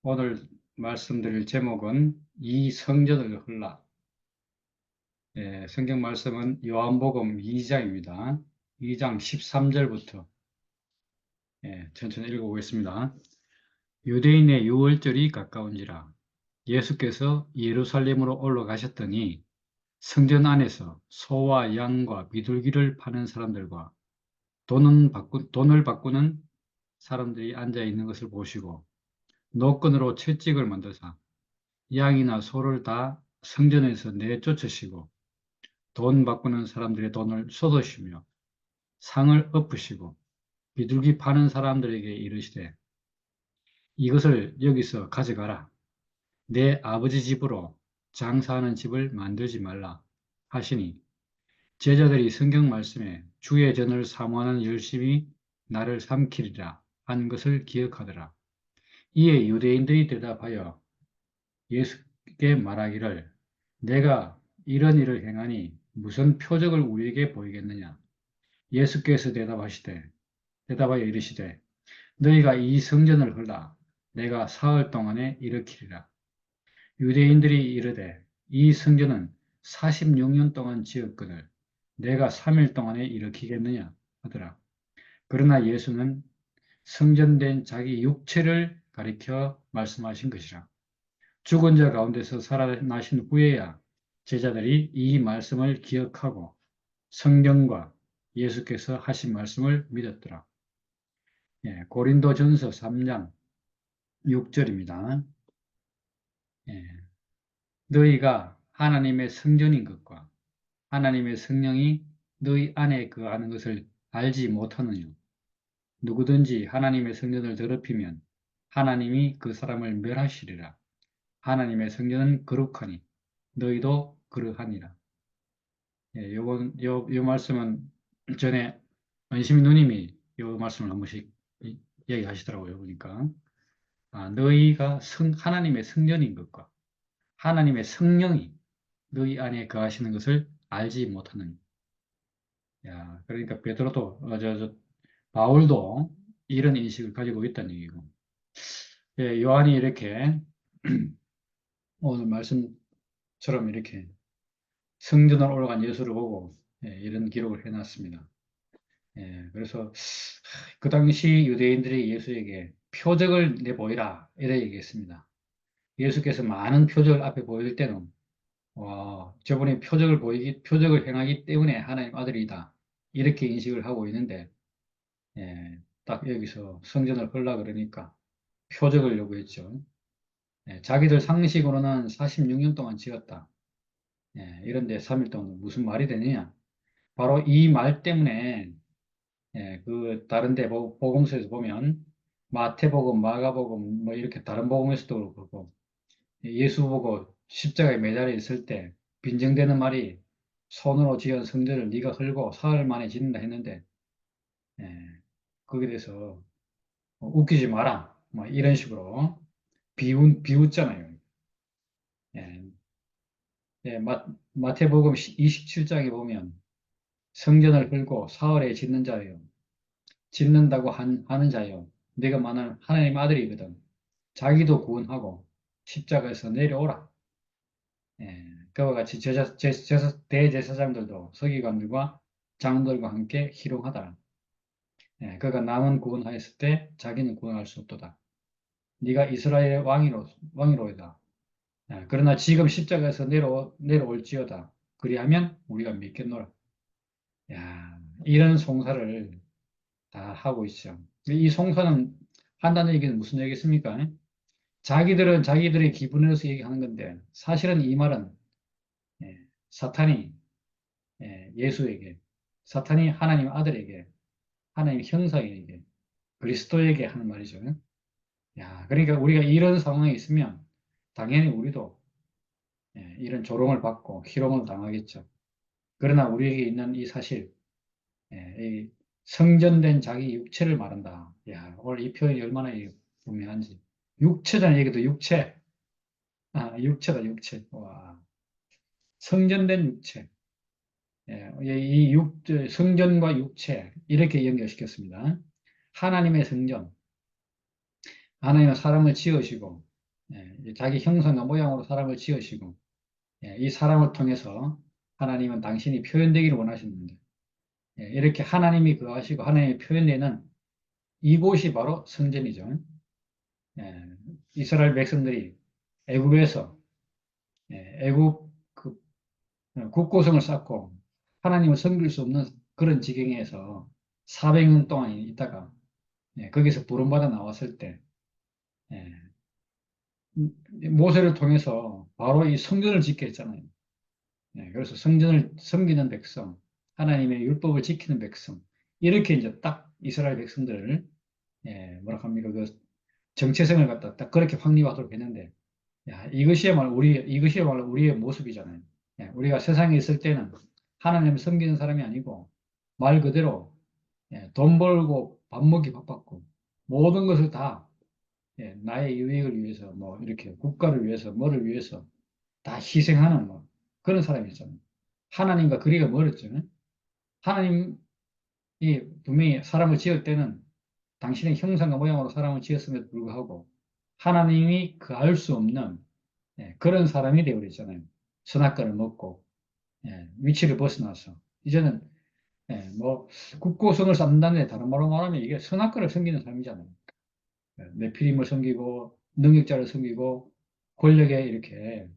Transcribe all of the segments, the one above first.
오늘 말씀드릴 제목은 이 성전을 헐라. 성경 말씀은 요한복음 2장입니다. 2장 13절부터 천천히 읽어보겠습니다. 유대인의 유월절이 가까운지라 예수께서 예루살렘으로 올라가셨더니 성전 안에서 소와 양과 비둘기를 파는 사람들과 돈을 바꾸는 사람들이 앉아 있는 것을 보시고 노끈으로 채찍을 만드사 양이나 소를 다 성전에서 내쫓으시고 돈 바꾸는 사람들의 돈을 쏟으시며 상을 엎으시고 비둘기 파는 사람들에게 이르시되 이것을 여기서 가져가라. 내 아버지 집으로 장사하는 집을 만들지 말라 하시니 제자들이 성경 말씀에 주의 전을 사모하는 열심히 나를 삼키리라 한 것을 기억하더라. 이에 유대인들이 대답하여 예수께 말하기를 내가 이런 일을 행하니 무슨 표적을 우리에게 보이겠느냐? 예수께서 대답하여 이르시되 너희가 이 성전을 헐라 내가 사흘 동안에 일으키리라. 유대인들이 이르되 이 성전은 46년 동안 지었거늘 내가 3일 동안에 일으키겠느냐 하더라. 그러나 예수는 성전된 자기 육체를 가리켜 말씀하신 것이라. 죽은 자 가운데서 살아나신 후에야 제자들이 이 말씀을 기억하고 성경과 예수께서 하신 말씀을 믿었더라. 고린도전서 3장 6절입니다. 너희가 하나님의 성전인 것과 하나님의 성령이 너희 안에 거하는 것을 알지 못하느냐? 누구든지 하나님의 성전을 더럽히면 하나님이 그 사람을 멸하시리라. 하나님의 성전은 거룩하니 너희도 그러하니라. 요 말씀은 전에 안시민 누님이 요 말씀을 한 번씩 얘기하시더라고요. 보니까. 너희가 하나님의 성전인 것과 하나님의 성령이 너희 안에 거하시는 것을 알지 못하느니. 야, 그러니까 베드로도, 바울도 이런 인식을 가지고 있다는 얘기고. 요한이 이렇게 오늘 말씀처럼 이렇게 성전으로 올라간 예수를 보고 이런 기록을 해놨습니다. 그래서 그 당시 유대인들이 예수에게 표적을 내보이라 이래 얘기했습니다. 예수께서 많은 표적을 앞에 보일 때는 와, 저분이 표적을 행하기 때문에 하나님 아들이다 이렇게 인식을 하고 있는데 딱 여기서 성전을 헐라 그러니까 표적을 요구했죠. 자기들 상식으로는 46년 동안 지었다. 이런데 3일 동안 무슨 말이 되느냐? 바로 이 말 때문에 그 다른 데 복음서에서 보면 마태복음, 마가복음 뭐 이렇게 다른 복음에서도 그렇고 예수 보고 십자가에 매달려 있을 때 빈정되는 말이 손으로 지은 성전을 네가 헐고 사흘 만에 짓는다 했는데 예, 거기에 대해서 웃기지 마라 뭐 이런 식으로 비웃잖아요. 예, 마태복음 27장에 보면 성전을 헐고 사흘에 짓는 자예요. 짓는다고 하는 자요. 네가 만난 하나님 아들이거든. 자기도 구원하고 십자가에서 내려오라. 그와 같이 대제사장들도 서기관들과 장로들과 함께 희롱하더라. 그가 남은 구원하였을 때 자기는 구원할 수 없도다. 네가 이스라엘의 왕이로이다. 그러나 지금 십자가에서 내려올지어다. 그리하면 우리가 믿겠노라. 야, 이런 송사를 다 하고 있죠. 이 송사는 한다는 얘기는 무슨 얘기겠습니까? 자기들은 자기들의 기분에서 얘기하는 건데 사실은 이 말은 사탄이 예수에게, 사탄이 하나님 아들에게, 하나님 형상에게, 그리스도에게 하는 말이죠. 야, 그러니까 우리가 이런 상황에 있으면 당연히 우리도 이런 조롱을 받고 희롱을 당하겠죠. 그러나 우리에게 있는 이 사실, 이 성전된 자기 육체를 말한다. 야, 오늘 이 표현이 얼마나 분명한지. 육체라는 얘기도 육체. 육체다, 육체. 와. 성전된 육체. 성전과 육체, 이렇게 연결시켰습니다. 하나님의 성전. 하나님은 사람을 지으시고, 자기 형상과 모양으로 사람을 지으시고, 이 사람을 통해서 하나님은 당신이 표현되기를 원하시는데, 이렇게 하나님이 그하시고 하나님이 표현되는 이곳이 바로 성전이죠. 예, 이스라엘 백성들이 애굽에서 애굽 그 국고성을 쌓고 하나님을 섬길 수 없는 그런 지경에서 400년 동안 있다가 거기서 부름받아 나왔을 때 예, 모세를 통해서 바로 이 성전을 짓게 했잖아요. 그래서 성전을 섬기는 백성, 하나님의 율법을 지키는 백성, 이렇게 이제 딱 이스라엘 백성들을 뭐라 합니까? 그 정체성을 갖다 딱 그렇게 확립하도록 했는데, 야, 이것이야말로 우리의 모습이잖아요. 우리가 세상에 있을 때는 하나님을 섬기는 사람이 아니고, 말 그대로, 돈 벌고 밥 먹기 바빴고, 모든 것을 다, 나의 유익을 위해서, 뭐, 이렇게 국가를 위해서, 뭐를 위해서 다 희생하는 뭐, 그런 사람이잖아요. 하나님과 거리가 멀었죠. 하나님이 분명히 사람을 지을 때는 당신의 형상과 모양으로 사람을 지었음에도 불구하고, 하나님이 그 알 수 없는 그런 사람이 되어버렸잖아요. 선악과를 먹고 위치를 벗어나서 이제는 뭐 국고성을 쌓는다는데 다른 말로 말하면 이게 선악과를 섬기는 삶이잖아요. 네피림을 섬기고 능력자를 섬기고 권력에 이렇게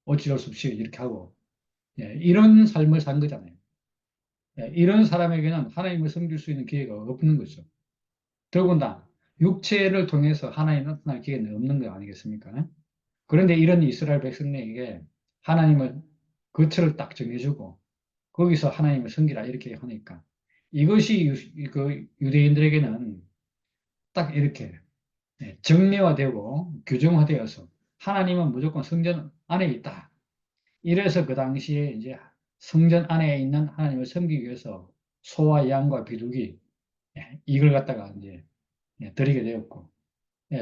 어찌할 수 없이 이렇게 하고 이런 삶을 산 거잖아요. 이런 사람에게는 하나님을 섬길 수 있는 기회가 없는 거죠. 더군다나 육체를 통해서 하나님 나타날 기회는 없는 거 아니겠습니까? 그런데 이런 이스라엘 백성에게 하나님을 그 틀을 딱 정해주고 거기서 하나님을 섬기라 이렇게 하니까 이것이 그 유대인들에게는 딱 이렇게 정례화되고 규정화되어서 하나님은 무조건 성전 안에 있다. 이래서 그 당시에 이제 성전 안에 있는 하나님을 섬기기 위해서 소와 양과 비둘기 이걸 갖다가 이제 드리게 되었고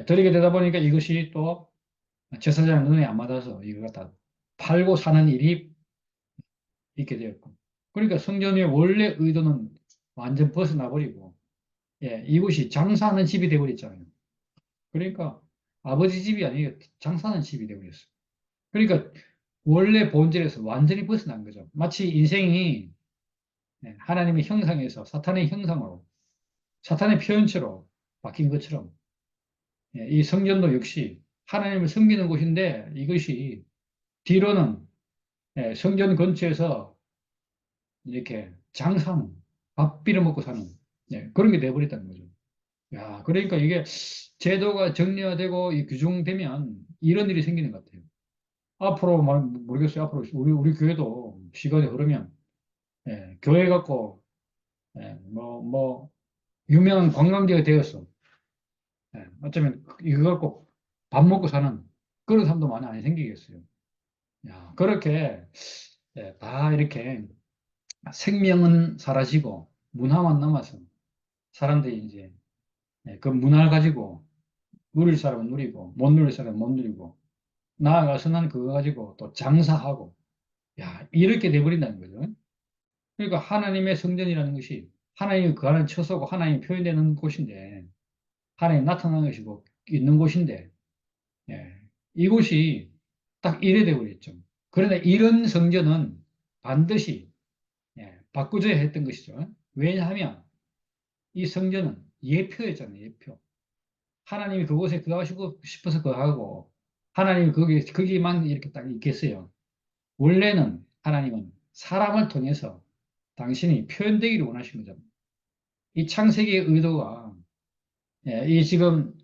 드리게 되다 보니까 이것이 또 제사장 눈에 안 맞아서 이걸 갖다 팔고 사는 일이 있게 되었고. 그러니까 성전의 원래 의도는 완전 벗어나 버리고, 이곳이 장사하는 집이 되어버렸잖아요. 그러니까 아버지 집이 아니고 장사하는 집이 되어버렸어요. 그러니까 원래 본질에서 완전히 벗어난 거죠. 마치 인생이 하나님의 형상에서 사탄의 형상으로, 사탄의 표현체로 바뀐 것처럼, 이 성전도 역시 하나님을 섬기는 곳인데 이것이 뒤로는 성전 근처에서 이렇게 장사하는, 밥 빌어 먹고 사는, 그런 게 돼버렸다는 거죠. 야, 그러니까 이게 제도가 정리화되고 규정되면 이런 일이 생기는 것 같아요. 앞으로, 모르겠어요. 앞으로 우리 교회도 시간이 흐르면, 교회 갖고, 유명한 관광지가 되었어. 어쩌면 이거 갖고 밥 먹고 사는 그런 사람도 많이 안 생기겠어요. 야, 그렇게, 다 이렇게 생명은 사라지고 문화만 남아서 사람들이 이제 그 문화를 가지고 누릴 사람은 누리고 못 누릴 사람은 못 누리고 나아가서는 그거 가지고 또 장사하고 야 이렇게 돼버린다는 거죠. 그러니까 하나님의 성전이라는 것이 하나님이 그 안에 처소고 하나님이 표현되는 곳인데 하나님이 나타나는 것이고 있는 곳인데 이곳이 딱 이래 돼버렸죠. 그런데 이런 성전은 반드시 바꾸져야 했던 것이죠. 왜냐하면 이 성전은 예표였잖아요, 예표. 하나님이 그곳에 거하시고 싶어서 거하고, 하나님이 거기만 이렇게 딱 있겠어요. 원래는 하나님은 사람을 통해서 당신이 표현되기를 원하신 거죠. 이 창세기의 의도가, 이 지금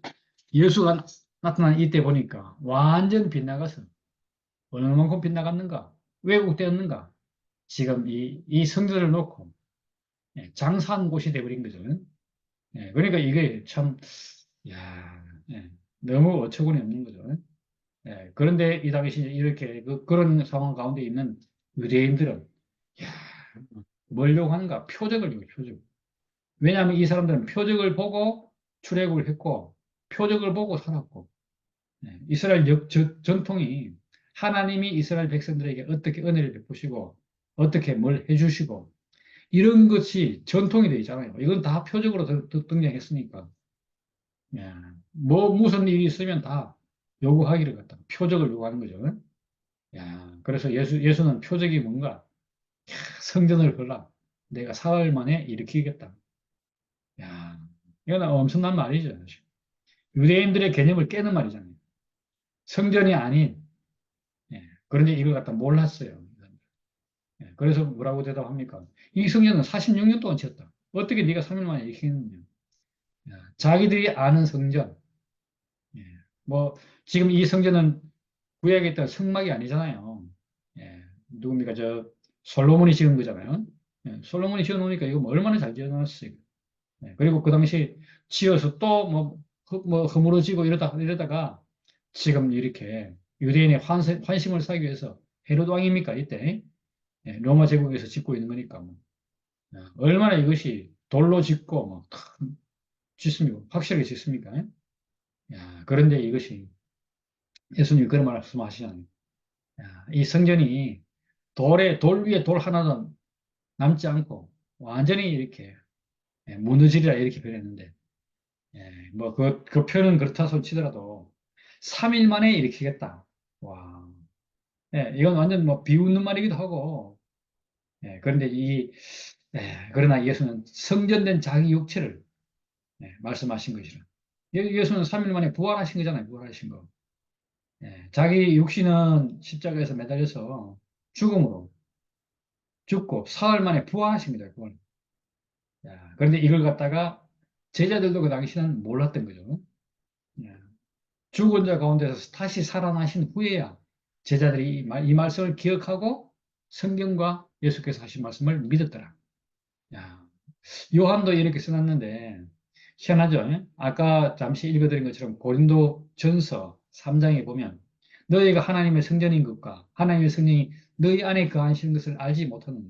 예수가 나타난 이때 보니까 완전 빗나가서, 얼마만큼 빗나갔는가, 왜곡되었는가, 지금 이 성전을 놓고 장사한 곳이 되어버린 거죠. 그러니까 이게 참, 야, 너무 어처구니 없는 거죠. 그런데 이 당시 이렇게 그런 상황 가운데 있는 유대인들은, 야, 뭐려고 하는가? 표적을 줘요, 표적. 왜냐하면 이 사람들은 표적을 보고 출애굽을 했고, 표적을 보고 살았고, 이스라엘 전통이 하나님이 이스라엘 백성들에게 어떻게 은혜를 베푸시고, 어떻게 뭘 해주시고, 이런 것이 전통이 되어 있잖아요. 이건 다 표적으로 등장했으니까. 예. 뭐 무슨 일이 있으면 다 요구하기를 갖다 표적을 요구하는 거죠. 야, 그래서 예수는 표적이 뭔가? 성전을 걸라. 내가 사흘 만에 일으키겠다. 야, 이건 엄청난 말이죠. 유대인들의 개념을 깨는 말이잖아요. 성전이 아닌, 예, 그런데 이걸 갖다 몰랐어요. 예, 그래서 뭐라고 대답합니까? 이 성전은 46년 동안 지었다. 어떻게 네가 3일 만에 일으키느냐? 자기들이 아는 성전. 예, 뭐, 지금 이 성전은 구약에 있던 성막이 아니잖아요. 예, 누굽니까? 솔로몬이 지은 거잖아요. 예, 솔로몬이 지어 놓으니까 이거 뭐 얼마나 잘 지어 놨어요. 예, 그리고 그 당시 지어서 또 뭐 허물어지고 이러다가 지금 이렇게 유대인의 환심을 사기 위해서 헤로드 왕입니까? 이때 예, 로마 제국에서 짓고 있는 거니까 뭐. 얼마나 이것이 돌로 짓고 뭐 짓습니까? 확실하게 짓습니까? 야, 그런데 이것이 예수님이 그런 말씀하시잖아요. 야, 이 성전이 돌 위에 돌 하나도 남지 않고 완전히 이렇게 무너지리라 이렇게 표현했는데 뭐 그 표현은 그렇다 손 치더라도 3일 만에 일으키겠다. 와, 이건 완전 뭐 비웃는 말이기도 하고 그런데 그러나 예수는 성전된 자기 육체를 말씀하신 것이라. 예수는 3일 만에 부활하신 거잖아요. 부활하신 거. 자기 육신은 십자가에서 매달려서 죽음으로 죽고 사흘 만에 부활하십니다. 부활. 그런데 이걸 갖다가 제자들도 그 당시는 몰랐던 거죠. 예. 죽은 자 가운데서 다시 살아나신 후에야 제자들이 이 말씀을 기억하고 성경과 예수께서 하신 말씀을 믿었더라. 야, 요한도 이렇게 써놨는데 희한하죠? 예? 아까 잠시 읽어드린 것처럼 고린도 전서 3장에 보면 너희가 하나님의 성전인 것과 하나님의 성령이 너희 안에 거하시는 것을 알지 못하느냐.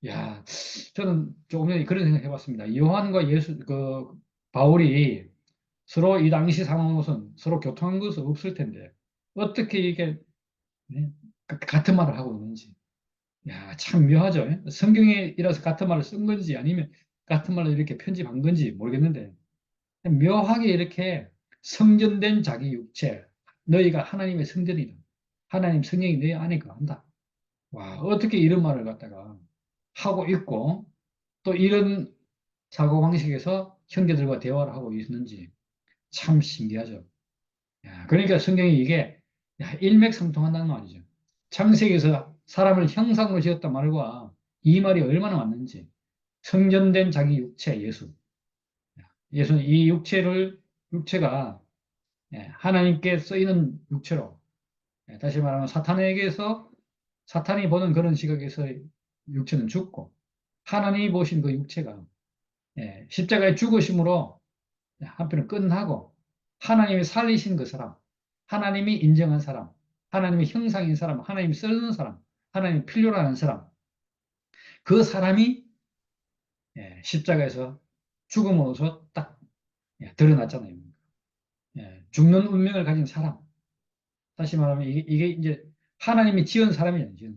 야, 저는 조금 전에 그런 생각 해봤습니다. 요한과 바울이 서로 이 당시 상황으로선 서로 교통한 것은 없을 텐데 어떻게 이게 네? 같은 말을 하고 있는지. 야, 참 묘하죠. 예? 성경이라서 같은 말을 쓴 건지 아니면 같은 말로 이렇게 편집한 건지 모르겠는데 묘하게 이렇게 성전된 자기 육체, 너희가 하나님의 성전이다. 하나님 성령이 너희 안에 거한다. 와, 어떻게 이런 말을 갖다가 하고 있고 또 이런 사고방식에서 형제들과 대화를 하고 있는지 참 신기하죠. 야, 그러니까 성경이 이게 일맥상통한다는 말이죠. 창세기에서 사람을 형상으로 지었단 말과 이 말이 얼마나 맞는지. 성전된 자기 육체, 예수. 예수는 이 육체가 하나님께 쓰이는 육체로, 다시 말하면 사탄이 보는 그런 시각에서 육체는 죽고, 하나님이 보신 그 육체가 십자가의 죽으심으로 한편은 끝나고, 하나님이 살리신 그 사람, 하나님이 인정한 사람, 하나님의 형상인 사람, 하나님이 쓰는 사람, 하나님이 필요로 하는 사람, 그 사람이 십자가에서 죽음으로써 딱 드러났잖아요. 죽는 운명을 가진 사람. 다시 말하면 이게 이제 하나님이 지은 사람이 아니죠.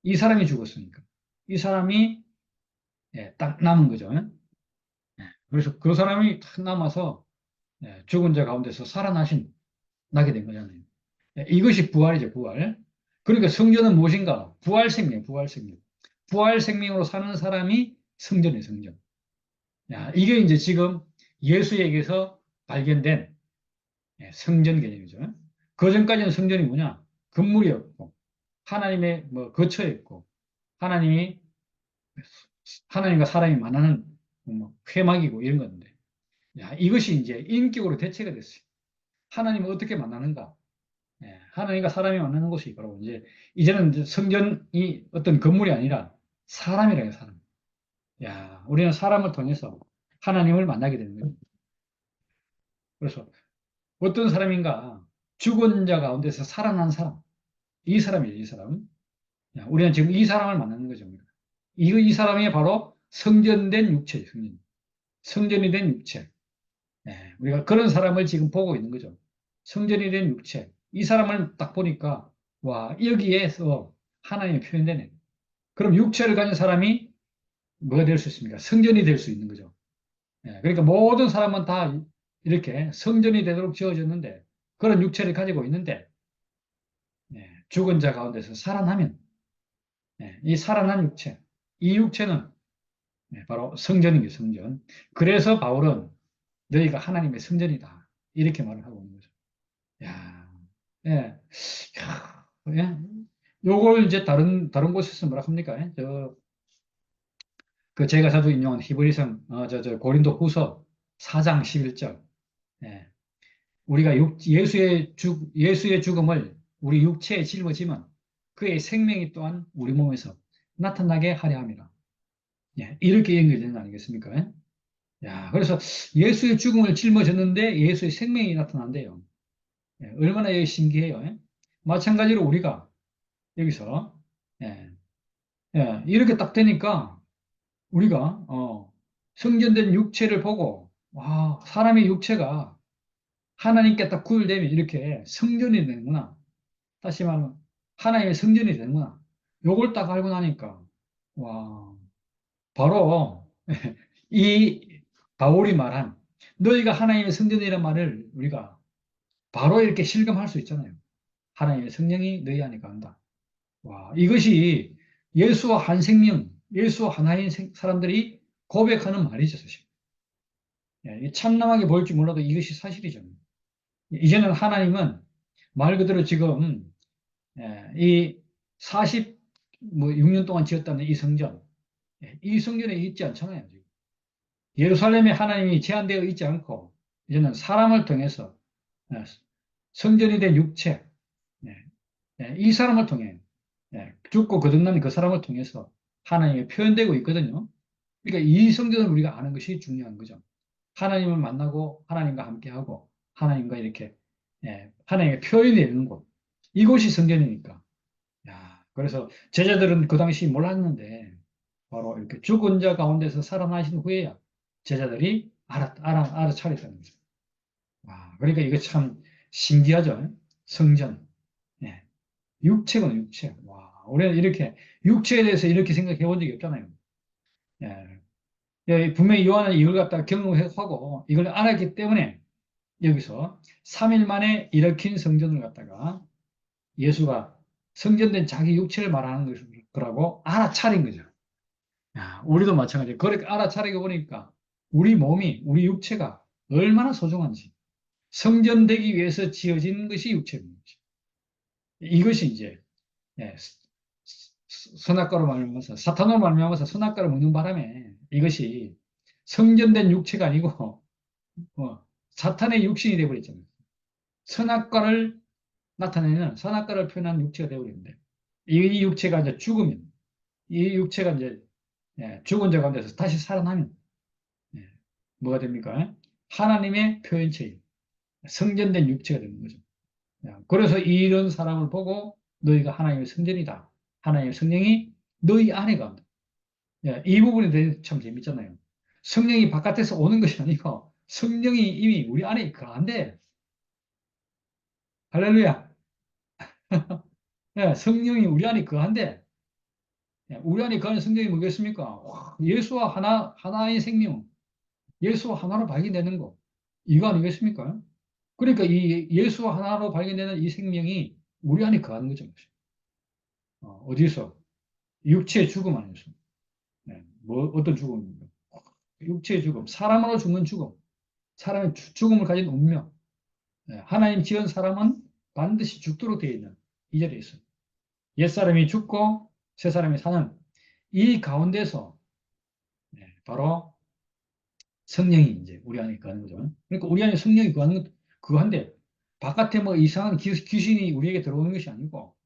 이 사람이 죽었으니까. 이 사람이 딱 남은 거죠. 그래서 그 사람이 딱 남아서 죽은 자 가운데서 나게 된 거잖아요. 이것이 부활이죠, 부활. 그러니까 성전은 무엇인가? 부활 생명, 부활 생명. 부활 생명으로 사는 사람이 성전이에요, 성전. 이게 이제 지금 예수에게서 발견된 성전 개념이죠. 그 전까지는 성전이 뭐냐? 건물이었고, 하나님의 뭐 거처였고, 하나님이, 하나님과 사람이 만나는 뭐 회막이고 이런 건데, 이것이 이제 인격으로 대체가 됐어요. 하나님을 어떻게 만나는가? 하나님과 사람이 만나는 것이 바로 이제는 이제 성전이 어떤 건물이 아니라 사람이라요, 사람. 우리는 사람을 통해서 하나님을 만나게 되는 거예요. 그래서 어떤 사람인가? 죽은 자 가운데서 살아난 사람. 이 사람이에요, 이 사람. 우리는 지금 이 사람을 만나는 거죠. 이 사람이 바로 성전된 육체예요, 성전. 성전이 된 육체. 우리가 그런 사람을 지금 보고 있는 거죠. 성전이 된 육체. 이 사람을 딱 보니까, 와, 여기에서 하나님이 표현되네. 그럼 육체를 가진 사람이 뭐가 될 수 있습니까? 성전이 될 수 있는 거죠. 그러니까 모든 사람은 다 이렇게 성전이 되도록 지어졌는데, 그런 육체를 가지고 있는데 죽은 자 가운데서 살아나면 이 살아난 육체, 이 육체는 바로 성전인 게 성전. 그래서 바울은 너희가 하나님의 성전이다. 이렇게 말을 하고 있는 거죠. 야, 예, 야, 예. 요걸 이제 다른 곳에서 뭐라 합니까? 그 제가 자주 인용한 히브리서, 고린도 후서 4장 11절. 예. 우리가 예수의 죽음을 우리 육체에 짊어지면 그의 생명이 또한 우리 몸에서 나타나게 하려 함이라. 예. 이렇게 연결되는 거 아니겠습니까? 예? 야, 그래서 예수의 죽음을 짊어졌는데 예수의 생명이 나타난대요. 예. 얼마나 신기해요. 예? 마찬가지로 우리가 여기서 예. 이렇게 딱 되니까 우리가 성전된 육체를 보고 와, 사람의 육체가 하나님께 딱 구별되면 이렇게 성전이 되는구나. 다시 말하면 하나님의 성전이 되는구나. 요걸 딱 알고 나니까 와, 바로 이 바울이 말한 너희가 하나님의 성전이라는 말을 우리가 바로 이렇게 실감할 수 있잖아요. 하나님의 성령이 너희 안에 간다. 와, 이것이 예수와 한 생명, 예수와 하나인 사람들이 고백하는 말이죠, 사실. 참남하게 보일지 몰라도 이것이 사실이죠. 이제는 하나님은 말 그대로 지금 이 46년 동안 지었다는 이 성전, 이 성전에 있지 않잖아요. 지금. 예루살렘에 하나님이 제한되어 있지 않고 이제는 사람을 통해서 성전이 된 육체, 이 사람을 통해 죽고 거듭난 그 사람을 통해서 하나님이 표현되고 있거든요. 그러니까 이 성전을 우리가 아는 것이 중요한 거죠. 하나님을 만나고 하나님과 함께하고 하나님과 이렇게 하나님의 표현이 되는 곳. 이곳이 성전이니까. 야, 그래서 제자들은 그 당시 몰랐는데 바로 이렇게 죽은 자 가운데서 살아나신 후에야 제자들이 알아차렸다는 거죠. 와, 그러니까 이거 참 신기하죠. 성전. 예. 육체는 육체. 와, 우리는 이렇게 육체에 대해서 이렇게 생각해 본 적이 없잖아요. 예. 분명히 요한은 이걸 갖다가 경험하고 이걸 알았기 때문에 여기서 3일 만에 일으킨 성전을 갖다가 예수가 성전된 자기 육체를 말하는 거라고 알아차린 거죠. 야, 우리도 마찬가지예요. 그렇게 알아차리고 보니까 우리 몸이, 우리 육체가 얼마나 소중한지 성전되기 위해서 지어진 것이 육체입니다. 이것이 이제 예, 선악과로 말미암아서 사탄으로 말미암아서 선악과를 먹는 바람에 이것이 성전된 육체가 아니고 사탄의 육신이 되어버렸잖아요. 선악과를 나타내는 선악과를 표현한 육체가 되어버렸는데 이 육체가 이제 죽으면 이 육체가 이제 죽은 자 가운데서 다시 살아나면 예, 뭐가 됩니까? 하나님의 표현체인 성전된 육체가 되는 거죠. 그래서 이런 사람을 보고 너희가 하나님의 성전이다. 하나님의 성령이 너희 안에 간다. 이 부분에 대해서 참 재밌잖아요. 성령이 바깥에서 오는 것이 아니고 성령이 이미 우리 안에 거한대. 할렐루야. 성령이 우리 안에 거한대. 우리 안에 거하는 성령이 뭐겠습니까? 와, 예수와 하나의 생명, 예수와 하나로 발견되는 거. 이거 아니겠습니까? 그러니까 이 예수와 하나로 발견되는 이 생명이 우리 안에 거하는 거죠. 어디서? 육체의 죽음 안에서. 어떤 죽음입니까? 육체의 죽음, 사람으로 죽는 죽음, 사람의 죽음을 가진 운명. 하나님 지은 사람은 반드시 죽도록 되어 있는 이 자리에 있어요. 옛사람이 죽고 새 사람이 사는 이 가운데서 바로 성령이 이제 우리 안에 거하는 거죠. 그러니까 우리 안에 성령이 거하는 것, 그거 한데 바깥에 뭐 이상한 귀신이 우리에게 들어오는 것이 아니고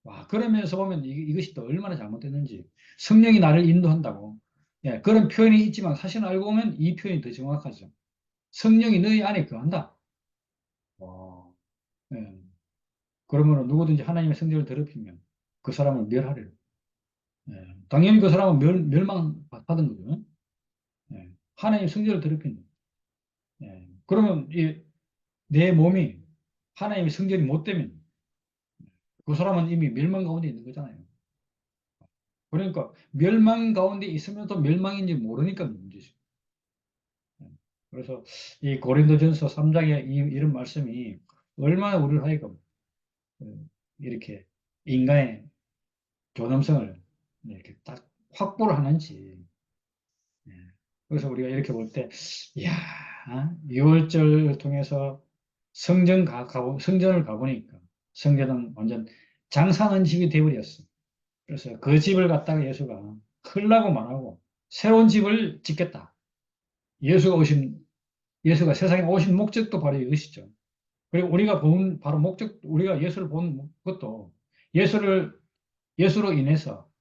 와, 그러면서 보면 이것이 또 얼마나 잘못됐는지 성령이 나를 인도한다고 그런 표현이 있지만 사실 알고 보면 이 표현이 더 정확하죠. 성령이 너희 안에 거한다. 와, 예. 그러면 누구든지 하나님의 성령을 더럽히면 그 사람을 멸하래요. 당연히 그 사람은 멸망받은 거죠. 하나님의 성령을 더럽힌다. 그러면 내 몸이 하나님의 성전이 못 되면 그 사람은 이미 멸망 가운데 있는 거잖아요. 그러니까 멸망 가운데 있으면서 멸망인지 모르니까 문제죠. 그래서 이 고린도전서 3장에 이런 말씀이 얼마나 우리를 하여금 이렇게 인간의 존엄성을 이렇게 딱 확보를 하는지. 예. 그래서 우리가 이렇게 볼 때, 이야, 6월절을 통해서 성전을 가보니까 성전은 완전 장사하는 집이 되어버렸어. 그래서 그 집을 갖다가 예수가 흘라고 말하고 새로운 집을 짓겠다. 예수가 오신, 예수가 세상에 오신 목적도 바로 이것이죠. 그리고 우리가 본 바로 목적, 우리가 예수를 본 것도 예수를, 예수로 인해서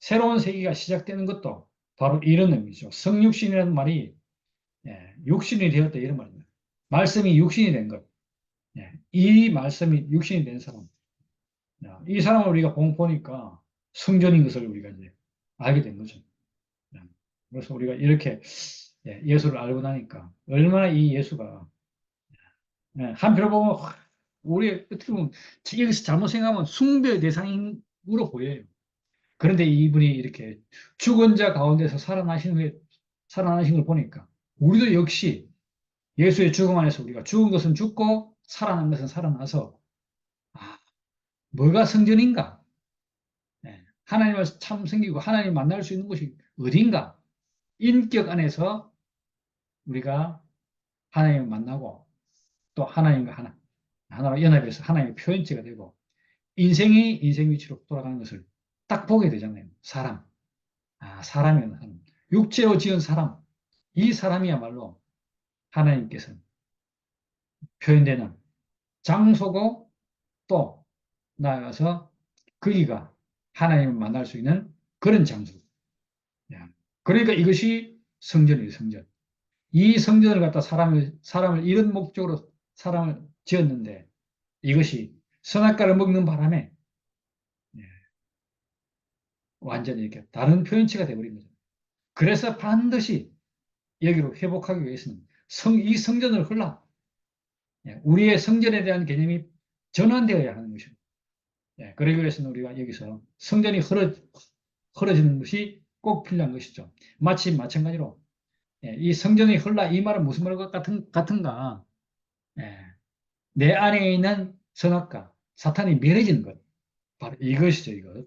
새로운 세계가 시작되는 것도 바로 이런 의미죠. 성육신이라는 말이 육신이 되었다 이런 말입니다. 말씀이 육신이 된 것. 이 말씀이 육신이 된 사람. 이 사람을 우리가 보니까 성전인 것을 우리가 이제 알게 된 거죠. 그래서 우리가 이렇게 예수를 알고 나니까 얼마나 이 예수가 한편으로 보면 우리 어떻게 보면 여기서 잘못 생각하면 숭배의 대상으로 보여요. 그런데 이분이 이렇게 죽은 자 가운데서 살아나신 걸 보니까 우리도 역시 예수의 죽음 안에서 우리가 죽은 것은 죽고 살아난 것은 살아나서 아, 뭐가 성전인가? 하나님을 참 섬기고 하나님 만날 수 있는 곳이 어딘가? 인격 안에서 우리가 하나님을 만나고 또 하나님과 하나로 연합해서 하나님의 표현체가 되고 인생이 인생 위치로 돌아가는 것을 딱 보게 되잖아요. 사람. 사람이라는 사람. 육체로 지은 사람. 이 사람이야말로 하나님께서 표현되는 장소고 또 나아가서 거기가 하나님을 만날 수 있는 그런 장소. 그러니까 이것이 성전이에요, 성전. 이 성전을 갖다 사람을 이런 목적으로 사람을 지었는데 이것이 선악과를 먹는 바람에 완전히 이렇게 다른 표현체가 되어버린 거죠. 그래서 반드시 여기로 회복하기 위해서는 이 성전을 흘러 우리의 성전에 대한 개념이 전환되어야 하는 것이죠. 그러기 위해서는 우리가 여기서 성전이 흐려지는 것이 꼭 필요한 것이죠. 마치 마찬가지로 이 성전이 흘러 이 말은 무슨 말과 같은가? 내 안에 있는 선악과 사탄이 멸해지는 것. 바로 이것이죠, 이것.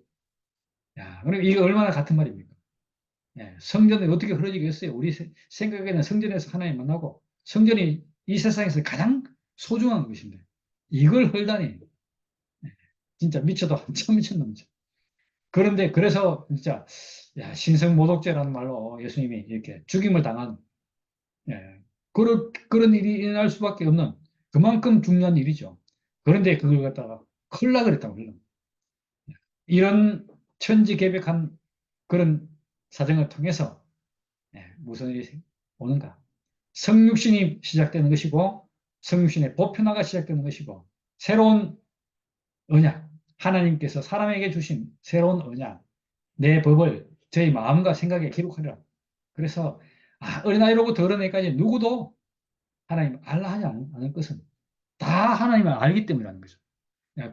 그럼 이게 얼마나 같은 말입니까? 성전이 어떻게 흐려지겠어요? 우리 생각에는 성전에서 하나님 만나고 성전이 이 세상에서 가장 소중한 것인데 이걸 헐다니 진짜 미쳐도 한참 미쳤놈이죠. 그런데 그래서 진짜 신성모독죄라는 말로 예수님이 이렇게 죽임을 당한 그런 일이 일어날 수밖에 없는 그만큼 중요한 일이죠. 그런데 그걸 갖다가 흘라 그랬다고 흘러. 이런 천지개벽한 그런 사정을 통해서 무슨 일이 오는가? 성육신이 시작되는 것이고 성육신의 보편화가 시작되는 것이고 새로운 언약, 하나님께서 사람에게 주신 새로운 언약, 내 법을 저희 마음과 생각에 기록하리라. 그래서 어린아이로부터 어른아이까지 누구도 하나님을 알라 하지 않을 것은 다 하나님을 알기 때문이라는 거죠.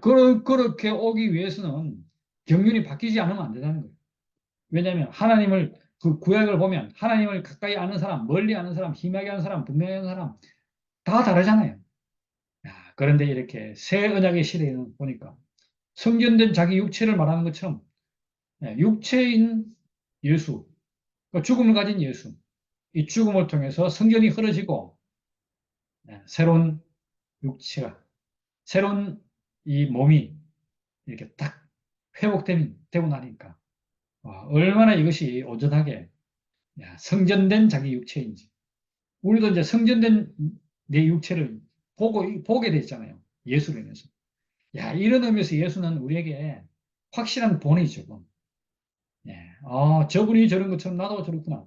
그렇게 오기 위해서는 경륜이 바뀌지 않으면 안 된다는 거예요. 왜냐하면 하나님을 그 구약을 보면 하나님을 가까이 아는 사람, 멀리 아는 사람, 희미하게 아는 사람, 분명히 아는 사람 다 다르잖아요. 그런데 이렇게 새 언약의 시대에는 보니까 성전된 자기 육체를 말하는 것처럼 육체인 예수, 그 죽음을 가진 예수, 이 죽음을 통해서 성전이 흐려지고 새로운 육체가, 새로운 이 몸이 이렇게 딱 회복되고 나니까 얼마나 이것이 온전하게 성전된 자기 육체인지. 우리도 이제 성전된 내 육체를 보게 됐잖아요. 예수로 인해서. 이런 의미에서 예수는 우리에게 확실한 본이죠. 저분이 저런 것처럼 나도 저렇구나.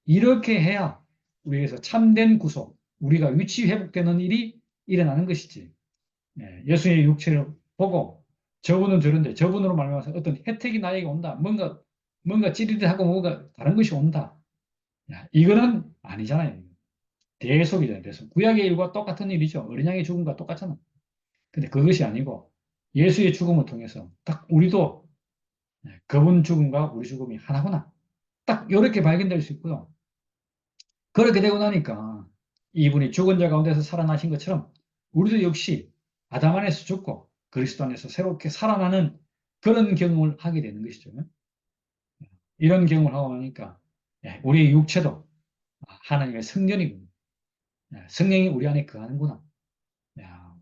이렇게 해야 우리에서 참된 구속, 우리가 위치 회복되는 일이 일어나는 것이지. 예수의 육체를 보고 저분은 저런데 저분으로 말미암아서 어떤 혜택이 나에게 온다. 뭔가 찌릿하고 뭔가 다른 것이 온다. 이거는 아니잖아요. 대속이잖아요. 대속. 구약의 일과 똑같은 일이죠. 어린 양의 죽음과 똑같잖아. 근데 그것이 아니고 예수의 죽음을 통해서 딱 우리도 그분 죽음과 우리 죽음이 하나구나. 딱 이렇게 발견될 수 있고요. 그렇게 되고 나니까 이분이 죽은 자 가운데서 살아나신 것처럼 우리도 역시 아담 안에서 죽고 그리스도 안에서 새롭게 살아나는 그런 경험을 하게 되는 것이죠. 이런 경험을 하고 나니까 예, 우리의 육체도 하나님의 성전이군요. 예, 성령이 우리 안에 거하는구나. 야, 와,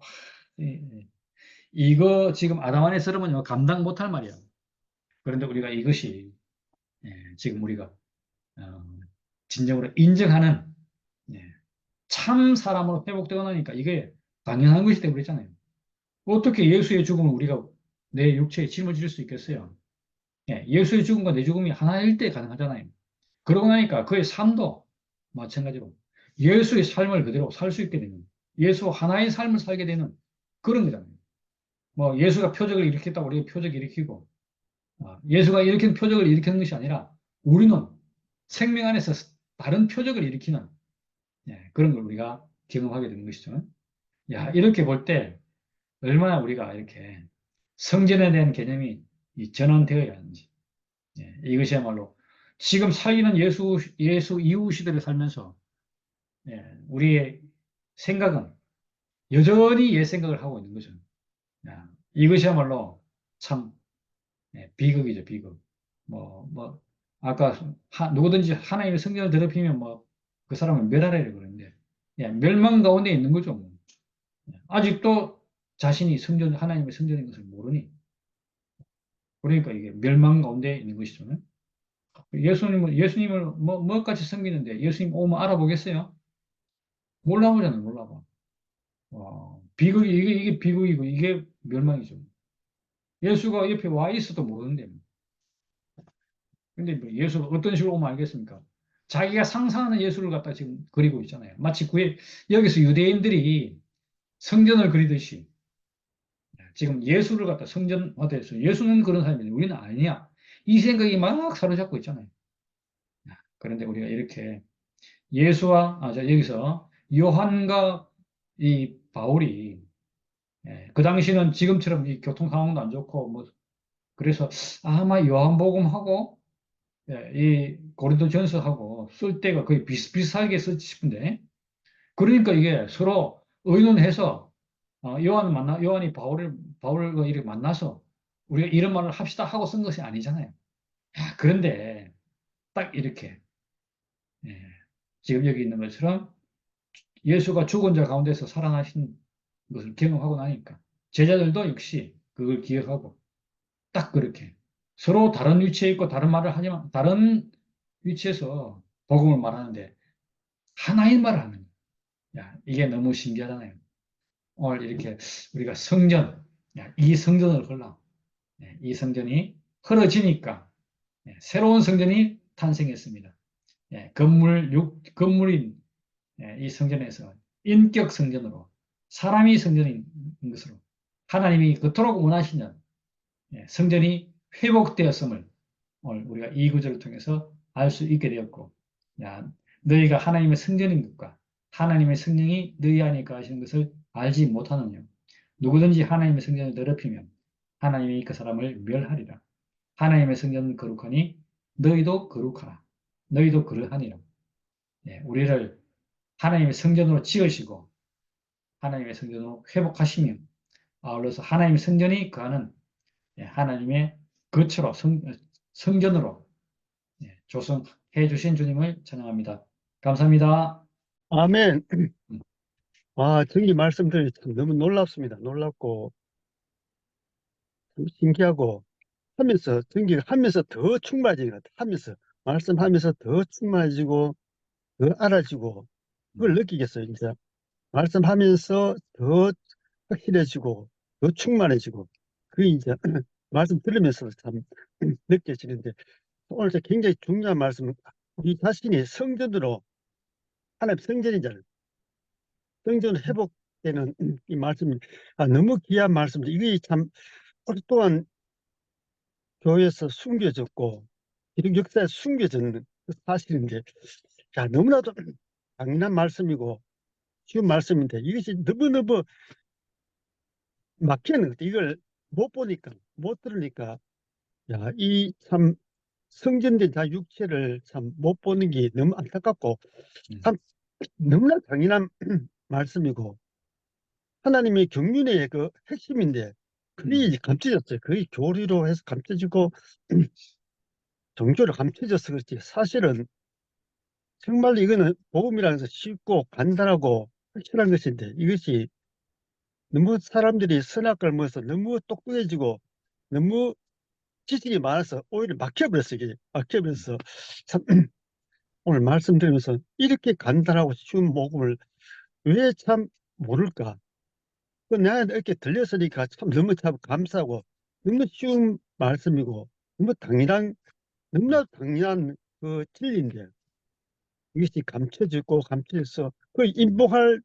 이거 지금 아담 안에서는 감당 못할 말이야. 그런데 우리가 이것이 지금 우리가 어, 진정으로 인정하는 예, 참 사람으로 회복되고 나니까 이게 당연한 것이 되어버렸잖아요. 어떻게 예수의 죽음을 우리가 내 육체에 짐을 질 수 있겠어요? 예수의 죽음과 내 죽음이 하나일 때 가능하잖아요. 그러고 나니까 그의 삶도 마찬가지로 예수의 삶을 그대로 살 수 있게 되는, 예수 하나의 삶을 살게 되는 그런 거잖아요. 뭐 예수가 표적을 일으켰다고 우리가 표적 일으키고, 예수가 일으킨 표적을 일으키는 것이 아니라 우리는 생명 안에서 다른 표적을 일으키는 그런 걸 우리가 경험하게 되는 것이죠. 야, 이렇게 볼 때 얼마나 우리가 이렇게 성전에 대한 개념이 전환되어야 하는지. 이것이야말로 지금 살기는 예수 이후 시대를 살면서 우리의 생각은 여전히 옛 생각을 하고 있는 거죠. 이것이야말로 참 비극이죠, 비극. 뭐, 아까 누구든지 하나님의 성전을 더럽히면 뭐, 그 사람은 멸하래를 그러는데, 멸망 가운데 있는 거죠. 뭐. 아직도 자신이 하나님의 성전인 것을 모르니. 그러니까 이게 멸망 가운데 있는 것이죠. 예수님을 뭐같이 섬기는데 예수님 오면 알아보겠어요? 몰라보잖아요, 몰라봐. 이게 비극이고 이게 멸망이죠. 예수가 옆에 와 있어도 모르는데. 근데 뭐 예수가 어떤 식으로 오면 알겠습니까? 자기가 상상하는 예수를 갖다 지금 그리고 있잖아요. 마치 여기서 유대인들이 성전을 그리듯이 지금 예수를 갖다 성전화돼서 예수는 그런 사람인데 우리는 아니야. 이 생각이 막 사로잡고 있잖아요. 그런데 우리가 이렇게 여기서 요한과 이 바울이 그 당시는 지금처럼 이 교통 상황도 안 좋고 뭐 그래서 아마 요한복음하고 이 고린도전서하고 쓸 때가 거의 비슷비슷하게 썼지 싶은데 그러니까 이게 서로 의논해서 요한이 바울과 이렇게 만나서 우리가 이런 말을 합시다 하고 쓴 것이 아니잖아요. 그런데 딱 이렇게 예, 지금 여기 있는 것처럼 예수가 죽은 자 가운데서 살아나신 것을 경험하고 나니까 제자들도 역시 그걸 기억하고 딱 그렇게 서로 다른 위치에 있고 다른 말을 하지만 다른 위치에서 복음을 말하는데 하나인 말을 하는 거야. 이게 너무 신기하잖아요. 오늘 이렇게 우리가 이 성전을 걸라. 이 성전이 흐려지니까 새로운 성전이 탄생했습니다. 건물인 이 성전에서 인격 성전으로 사람이 성전인 것으로 하나님이 그토록 원하시는 성전이 회복되었음을 오늘 우리가 이 구절을 통해서 알 수 있게 되었고, 너희가 하나님의 성전인 것과 하나님의 성령이 너희 안에 거하시는 것을 알지 못하느냐. 누구든지 하나님의 성전을 더럽히면 하나님이 그 사람을 멸하리라. 하나님의 성전은 거룩하니 너희도 거룩하라. 너희도 그러하니라. 우리를 하나님의 성전으로 지으시고 하나님의 성전으로 회복하시며 아울러서 하나님의 성전이 거하는 하나님의 거처로 성전으로 조성해 주신 주님을 찬양합니다. 감사합니다. 아멘. 음, 와, 정리 말씀드리 참 너무 놀랍습니다. 놀랍고, 참 신기하고, 정리를 하면서 더 충만해지는 것 같아요. 말씀하면서 더 충만해지고, 더 알아지고, 그걸 음, 느끼겠어요, 진짜. 말씀하면서 더 확실해지고, 더 충만해지고, 그게 이제 말씀 들으면서 참 느껴지는데, 오늘 저 굉장히 중요한 말씀, 우리 자신이 성전으로, 하나님 성전이잖아요. 성전 회복되는 이 말씀이 너무 귀한 말씀입니다. 이게 참 오랫동안 교회에서 숨겨졌고 기독 역사에 숨겨진 사실인데 너무나도 당연한 말씀이고 쉬운 말씀인데 이것이 너무너무 막히는 것 같아요. 이걸 못 보니까 못 들으니까 이 참 성전된 자 육체를 참 못 보는 게 너무 안타깝고 음, 참 너무나 당연한 말씀이고 하나님의 경륜의 그 핵심인데 그게 음, 이제 감춰졌어요. 그게 교리로 해서 감춰지고 종교로 감춰져서 그렇지. 사실은 정말 이거는 복음이라는 것은 쉽고 간단하고 확실한 것인데 이것이 너무 사람들이 선악과를 먹어서 너무 똑똑해지고 너무 지식이 많아서 오히려 막혀버렸어요. 이게 막혀버려서 참 오늘 말씀드리면서 이렇게 간단하고 쉬운 복음을 왜 참 모를까? 그 내가 이렇게 들렸으니까 참 너무 참 감사하고 너무 쉬운 말씀이고 너무 당연한 너무나 당연한 그 진리인데 이것이 감춰지고 감춰져서 그 음, 인복할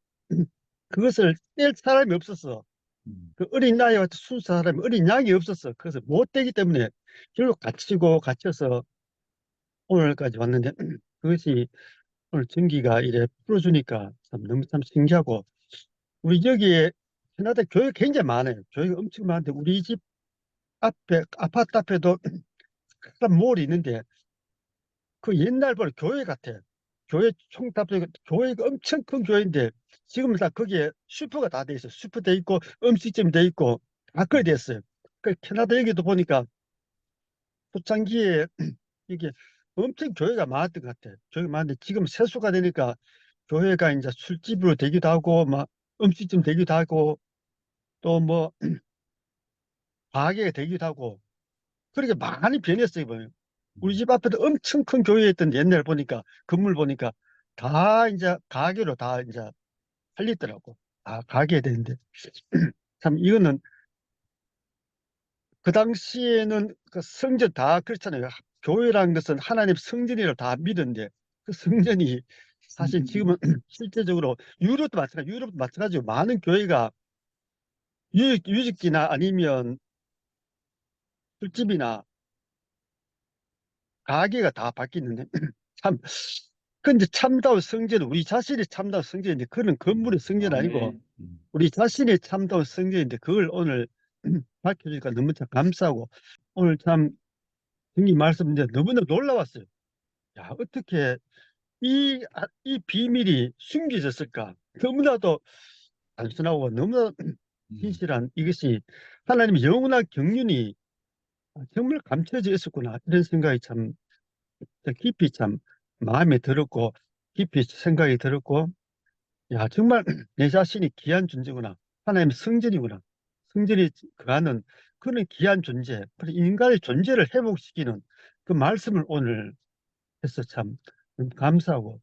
그것을 뗄 사람이 없었어. 음, 그 어린 나이와 순수한 사람이 어린 양이 없었어. 그래서 못 되기 때문에 결국 갇히고 갇혀서 오늘까지 왔는데 그것이 오늘 전기가 이래 풀어주니까 참 너무 참 신기하고 우리 여기에 캐나다 교회 굉장히 많아요. 교회가 엄청 많은데 우리 집 앞에 아파트 앞에도 큰 몰이 있는데 그 옛날 보 교회 같아. 교회 총탑도 교회가 엄청 큰 교회인데 지금 다 거기에 슈퍼가 다 돼 있어. 슈퍼 돼 있고 음식점 돼 있고 다 그래 음, 됐어요. 그 캐나다 여기도 보니까 초창기에 이게 엄청 교회가 많았던 것 같아. 교회가 많은데 지금 세수가 되니까 교회가 이제 술집으로 되기도 하고 막 음식점 되기도 하고 또 뭐 가게가 되기도 하고 그렇게 많이 변했어요. 이번에. 우리 음, 집 앞에도 엄청 큰 교회였던 옛날 보니까 건물 보니까 다 이제 가게로 다 이제 팔리더라고. 다 가게 되는데 참 이거는 그 당시에는 그 성전 다 그렇잖아요. 교회라는 것은 하나님 성전이라고 다 믿었는데 그 성전이 사실 지금은 실제적으로 유럽도 마찬가지로 많은 교회가 유적지나 아니면 술집이나 가게가 다 바뀌는데 참 근데 참다운 성전은 우리 자신이 참다운 성전인데 그는 건물의 성전 아니고 아멘. 우리 자신이 참다운 성전인데 그걸 오늘 밝혀주니까 너무 참 감사하고 오늘 참 등기 말씀인데 너무나 놀라웠어요. 야, 어떻게 이 비밀이 숨겨졌을까? 너무나도 단순하고 너무나 음, 진실한 이것이 하나님의 영원한 경륜이 정말 감춰져 있었구나. 이런 생각이 참 깊이 참 마음에 들었고 깊이 생각이 들었고 야, 정말 내 자신이 귀한 존재구나. 하나님의 성전이구나. 성전이 그하는 그런 귀한 존재, 그런 인간의 존재를 회복시키는 그 말씀을 오늘 해서 참 감사하고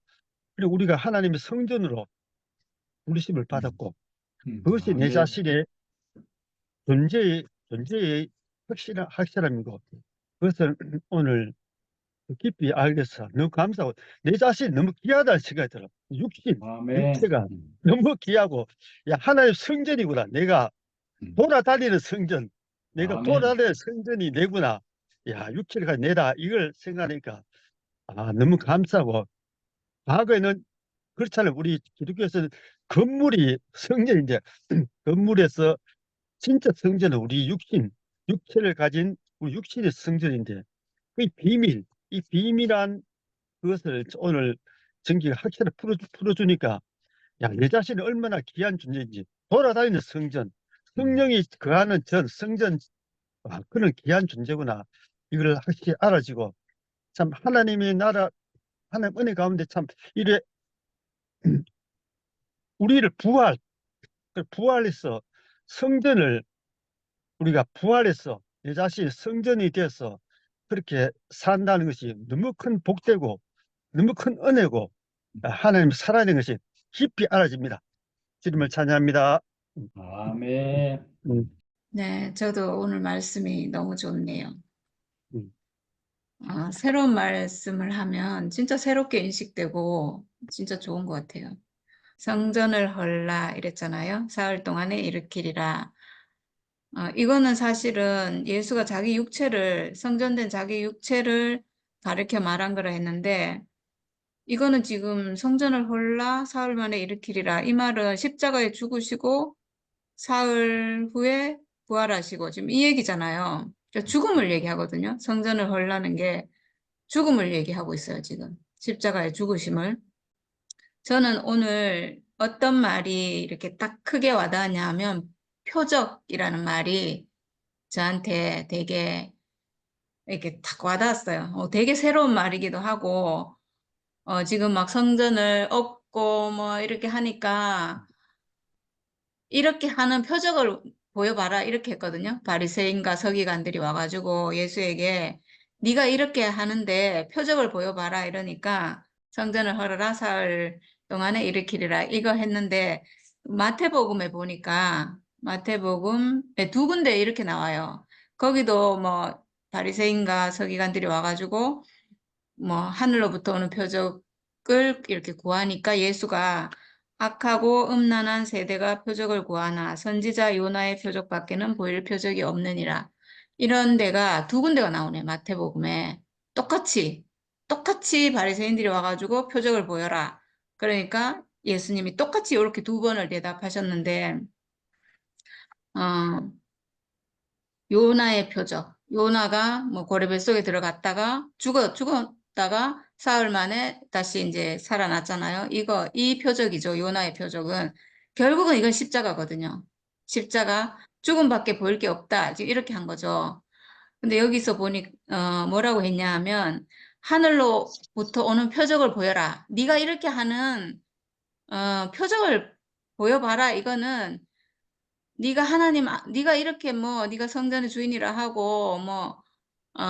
그리고 우리가 하나님의 성전으로 부르심을 음, 받았고 그것이 내 아멘. 자신의 존재의 확실함이고 그것을 오늘 깊이 알겠어. 너무 감사하고 내 자신이 너무 귀하다는 생각이 들어. 아멘. 육체가 너무 귀하고 야 하나의 성전이구나. 내가 음, 돌아다니는 성전, 내가 아멘. 돌아다니는 성전이 내구나. 야 육체가 내다 이걸 생각하니까 너무 감사하고 과거에는 그렇잖아요. 우리 기독교에서는 건물이 성전인데 건물에서 진짜 성전은 우리 육체를 가진 우리 육신의 성전인데 그 비밀, 이 비밀한 그것을 오늘 정기가 확실히 풀어주니까 야, 내 자신이 얼마나 귀한 존재인지 돌아다니는 성전, 음, 성령이 거하는 전 성전 그런 귀한 존재구나 이걸 확실히 알아지고 참 하나님의 나라 하나님 은혜 가운데 참 이래 우리를 부활해서 성전을 우리가 부활해서 내 자신이 성전이 되어서 그렇게 산다는 것이 너무 큰 복되고 너무 큰 은혜고 하나님 살아있는 것이 깊이 알아집니다. 주님을 찬양합니다. 음, 아멘. 음, 네, 저도 오늘 말씀이 너무 좋네요. 음, 새로운 말씀을 하면 진짜 새롭게 인식되고 진짜 좋은 것 같아요. 성전을 헐라 이랬잖아요. 사흘 동안에 일으키리라. 이거는 사실은 예수가 자기 육체를, 성전된 자기 육체를 가르쳐 말한 거라 했는데, 이거는 지금 성전을 헐라 사흘 만에 일으키리라. 이 말은 십자가에 죽으시고 사흘 후에 부활하시고 지금 이 얘기잖아요. 그러니까 죽음을 얘기하거든요. 성전을 헐라는 게 죽음을 얘기하고 있어요, 지금. 십자가의 죽으심을. 저는 오늘 어떤 말이 이렇게 딱 크게 와닿았냐 하면 표적이라는 말이 저한테 되게 이렇게 탁 와닿았어요. 되게 새로운 말이기도 하고, 지금 막 성전을 엎고 뭐 이렇게 하니까 이렇게 하는 표적을 보여봐라 이렇게 했거든요. 바리새인과 서기관들이 와가지고 예수에게 네가 이렇게 하는데 표적을 보여봐라 이러니까 성전을 헐어라 사흘 동안에 일으키리라 이거 했는데 마태복음에 보니까 마태복음에 두 군데 이렇게 나와요. 거기도 뭐 바리새인과 서기관들이 와가지고 뭐 하늘로부터 오는 표적을 이렇게 구하니까 예수가 악하고 음란한 세대가 표적을 구하나 선지자 요나의 표적밖에는 보일 표적이 없느니라. 이런 데가 두 군데가 나오네, 마태복음에. 똑같이 바리새인들이 와가지고 표적을 보여라. 그러니까 예수님이 똑같이 이렇게 두 번을 대답하셨는데, 어, 요나의 표적. 요나가 뭐 고래 뱃속에 들어갔다가 죽었다가 사흘 만에 다시 이제 살아났잖아요. 이 표적이죠. 요나의 표적은. 결국은 이건 십자가거든요. 십자가, 죽음밖에 보일 게 없다. 지금 이렇게 한 거죠. 근데 여기서 보니, 뭐라고 했냐 하면, 하늘로부터 오는 표적을 보여라. 네가 이렇게 하는, 표적을 보여봐라. 이거는 네가 이렇게 뭐, 네가 성전의 주인이라 하고, 뭐,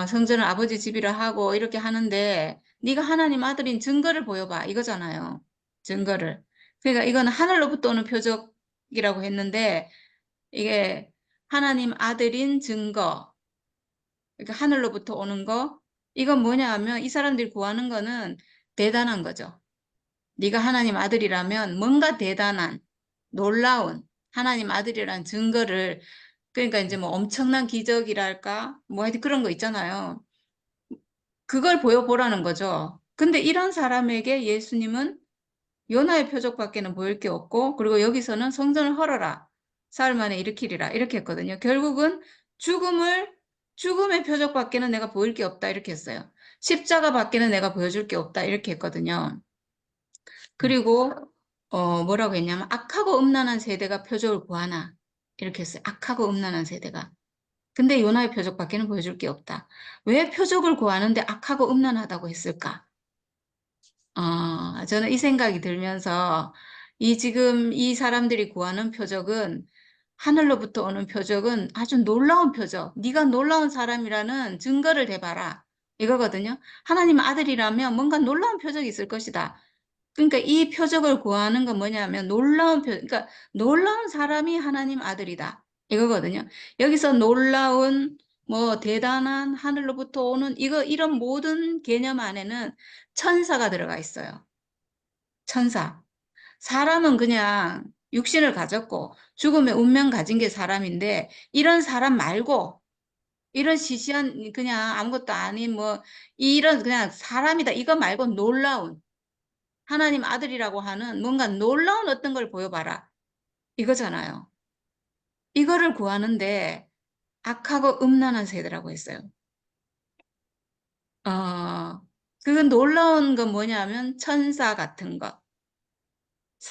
성전은 아버지 집이라 하고, 이렇게 하는데, 네가 하나님 아들인 증거를 보여봐. 이거잖아요. 증거를. 그러니까 이거는 하늘로부터 오는 표적이라고 했는데, 이게 하나님 아들인 증거, 그러니까 하늘로부터 오는 거, 이건 뭐냐 하면 이 사람들이 구하는 거는 대단한 거죠. 네가 하나님 아들이라면 뭔가 대단한, 놀라운 하나님 아들이라는 증거를 그러니까 이제 뭐 엄청난 기적이랄까? 뭐 하여튼 그런 거 있잖아요. 그걸 보여보라는 거죠. 근데 이런 사람에게 예수님은 요나의 표적밖에는 보일 게 없고, 그리고 여기서는 성전을 헐어라. 사흘 만에 일으키리라. 이렇게 했거든요. 결국은 죽음의 표적밖에는 내가 보일 게 없다. 이렇게 했어요. 십자가밖에는 내가 보여줄 게 없다. 이렇게 했거든요. 그리고, 뭐라고 했냐면, 악하고 음란한 세대가 표적을 구하나. 이렇게 했어요. 악하고 음란한 세대가. 근데 요나의 표적밖에는 보여줄 게 없다. 왜 표적을 구하는데 악하고 음란하다고 했을까? 저는 이 생각이 들면서 지금 이 사람들이 구하는 표적은 하늘로부터 오는 표적은 아주 놀라운 표적. 네가 놀라운 사람이라는 증거를 대봐라. 이거거든요. 하나님 아들이라면 뭔가 놀라운 표적이 있을 것이다. 그러니까 이 표적을 구하는 건 뭐냐면 그러니까 놀라운 사람이 하나님 아들이다. 이거거든요. 여기서 놀라운 뭐 대단한 하늘로부터 오는 이런 모든 개념 안에는 천사가 들어가 있어요. 천사. 사람은 그냥 육신을 가졌고 죽음의 운명 가진 게 사람인데 이런 사람 말고 이런 시시한 그냥 아무것도 아닌 뭐 이런 그냥 사람이다. 이거 말고 놀라운 하나님 아들이라고 하는 뭔가 놀라운 어떤 걸 보여봐라. 이거잖아요. 이거를 구하는데 악하고 음란한 세대라고 했어요. 그 놀라운 건 뭐냐면 천사 같은 것.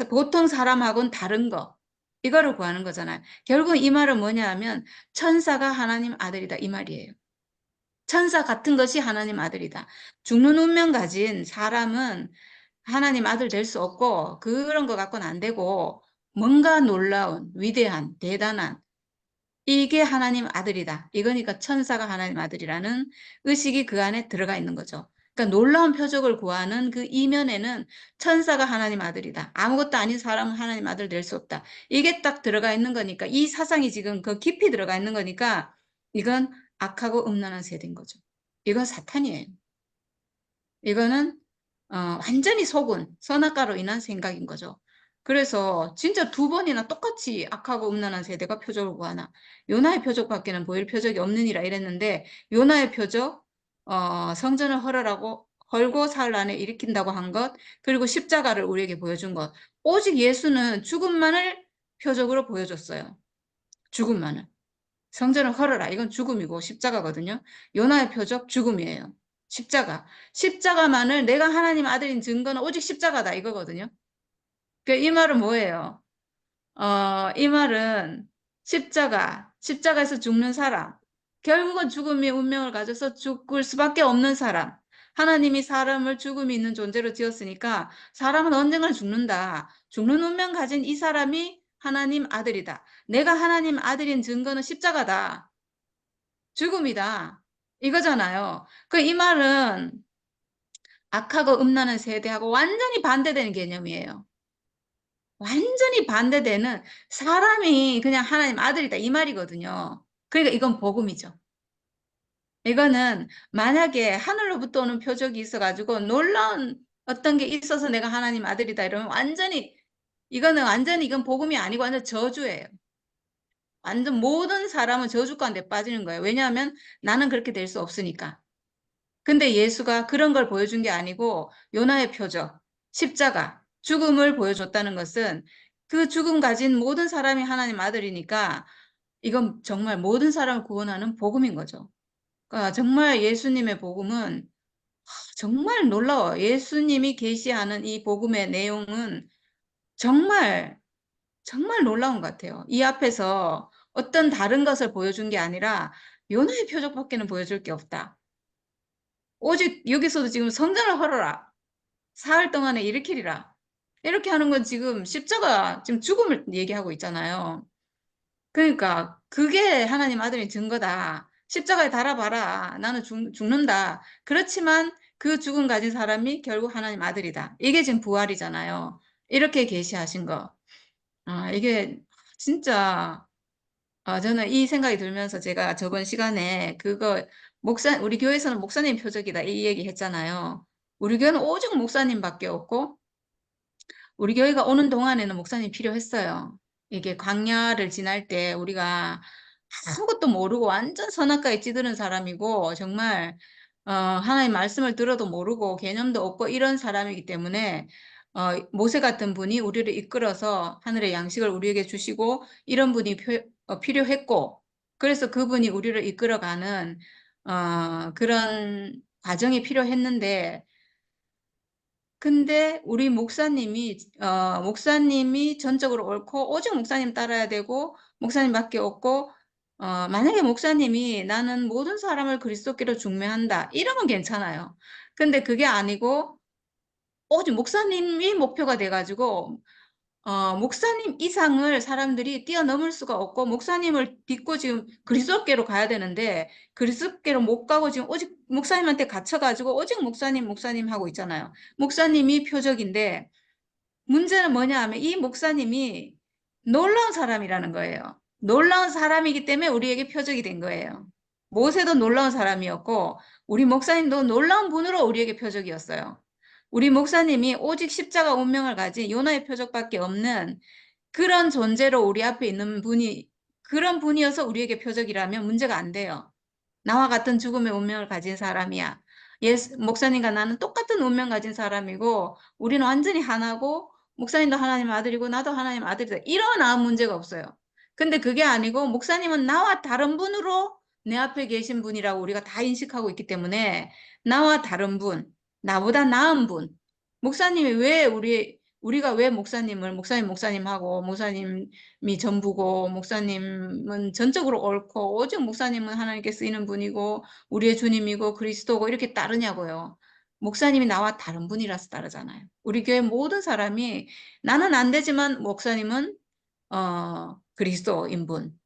보통 사람하고는 다른 거. 이거를 구하는 거잖아요. 결국 이 말은 뭐냐 하면 천사가 하나님 아들이다 이 말이에요. 천사 같은 것이 하나님 아들이다. 죽는 운명 가진 사람은 하나님 아들 될 수 없고 그런 거 갖고는 안 되고 뭔가 놀라운, 위대한, 대단한 이게 하나님 아들이다. 이거니까 천사가 하나님 아들이라는 의식이 그 안에 들어가 있는 거죠. 그러니까 놀라운 표적을 구하는 그 이면에는 천사가 하나님 아들이다. 아무것도 아닌 사람은 하나님 아들 될 수 없다. 이게 딱 들어가 있는 거니까 이 사상이 지금 그 깊이 들어가 있는 거니까 이건 악하고 음란한 세대인 거죠. 이건 사탄이에요. 이거는 완전히 속은 선악과로 인한 생각인 거죠. 그래서 진짜 두 번이나 똑같이 악하고 음란한 세대가 표적을 구하나 요나의 표적밖에는 보일 표적이 없느니라 이랬는데 요나의 표적 성전을 헐고 사흘 안에 일으킨다고 한 것, 그리고 십자가를 우리에게 보여준 것. 오직 예수는 죽음만을 표적으로 보여줬어요. 죽음만을. 성전을 헐어라. 이건 죽음이고 십자가거든요. 요나의 표적 죽음이에요. 십자가. 십자가만을 내가 하나님 아들인 증거는 오직 십자가다 이거거든요. 이 말은 뭐예요? 이 말은 십자가에서 죽는 사람, 결국은 죽음의 운명을 가져서 죽을 수밖에 없는 사람. 하나님이 사람을 죽음이 있는 존재로 지었으니까 사람은 언젠가 죽는다. 죽는 운명 가진 이 사람이 하나님 아들이다. 내가 하나님 아들인 증거는 십자가다. 죽음이다. 이거잖아요. 이 말은 악하고 음란한 세대하고 완전히 반대되는 개념이에요. 완전히 반대되는 사람이 그냥 하나님 아들이다 이 말이거든요. 그러니까 이건 복음이죠. 이거는 만약에 하늘로부터 오는 표적이 있어가지고 놀라운 어떤 게 있어서 내가 하나님 아들이다 이러면 이건 복음이 아니고 완전 저주예요. 완전 모든 사람은 저주 가운데 빠지는 거예요. 왜냐하면 나는 그렇게 될 수 없으니까. 근데 예수가 그런 걸 보여준 게 아니고 요나의 표적, 십자가, 죽음을 보여줬다는 것은 그 죽음 가진 모든 사람이 하나님 아들이니까 이건 정말 모든 사람을 구원하는 복음인 거죠. 그러니까 정말 예수님의 복음은 정말 놀라워요. 예수님이 계시하는 이 복음의 내용은 정말 정말 놀라운 것 같아요. 이 앞에서 어떤 다른 것을 보여준 게 아니라 요나의 표적밖에는 보여줄 게 없다. 오직 여기서도 지금 성전을 헐어라. 사흘 동안에 일으키리라. 이렇게 하는 건 지금 십자가, 지금 죽음을 얘기하고 있잖아요. 그러니까 그게 하나님 아들의 증거다. 십자가에 달아봐라. 나는 죽는다. 그렇지만 그 죽음 가진 사람이 결국 하나님 아들이다. 이게 지금 부활이잖아요. 이렇게 계시하신 거. 이게 진짜 저는 이 생각이 들면서 제가 저번 시간에 우리 교회에서는 목사님 표적이다 이 얘기 했잖아요. 우리 교회는 오직 목사님밖에 없고 우리 교회가 오는 동안에는 목사님 필요했어요. 이게 광야를 지날 때 우리가 아무것도 모르고 완전 선악과에 찌드는 사람이고 정말 하나님 말씀을 들어도 모르고 개념도 없고 이런 사람이기 때문에 모세 같은 분이 우리를 이끌어서 하늘의 양식을 우리에게 주시고 이런 분이 필요했고 그래서 그분이 우리를 이끌어가는 그런 과정이 필요했는데 근데 우리 목사님이 전적으로 옳고 오직 목사님 따라야 되고 목사님밖에 없고 만약에 목사님이 나는 모든 사람을 그리스도께로 중매한다 이러면 괜찮아요. 근데 그게 아니고 오직 목사님이 목표가 돼가지고 목사님 이상을 사람들이 뛰어넘을 수가 없고 목사님을 딛고 지금 그리스도께로 가야 되는데 그리스도께로 못 가고 지금 오직 목사님한테 갇혀가지고 오직 목사님 하고 있잖아요. 목사님이 표적인데 문제는 뭐냐 하면 이 목사님이 놀라운 사람이라는 거예요. 놀라운 사람이기 때문에 우리에게 표적이 된 거예요. 모세도 놀라운 사람이었고 우리 목사님도 놀라운 분으로 우리에게 표적이었어요. 우리 목사님이 오직 십자가 운명을 가진 요나의 표적밖에 없는 그런 존재로 우리 앞에 있는 그런 분이어서 우리에게 표적이라면 문제가 안 돼요. 나와 같은 죽음의 운명을 가진 사람이야. 목사님과 나는 똑같은 운명 가진 사람이고 우리는 완전히 하나고 목사님도 하나님 아들이고 나도 하나님 아들이다. 이러나 문제가 없어요. 근데 그게 아니고 목사님은 나와 다른 분으로 내 앞에 계신 분이라고 우리가 다 인식하고 있기 때문에 나와 다른 분, 나보다 나은 분. 목사님이 우리가 왜 목사님하고 목사님이 전부고 목사님은 전적으로 옳고 오직 목사님은 하나님께 쓰이는 분이고 우리의 주님이고 그리스도고 이렇게 따르냐고요. 목사님이 나와 다른 분이라서 따르잖아요. 우리 교회 모든 사람이 나는 안 되지만 목사님은 그리스도인 분.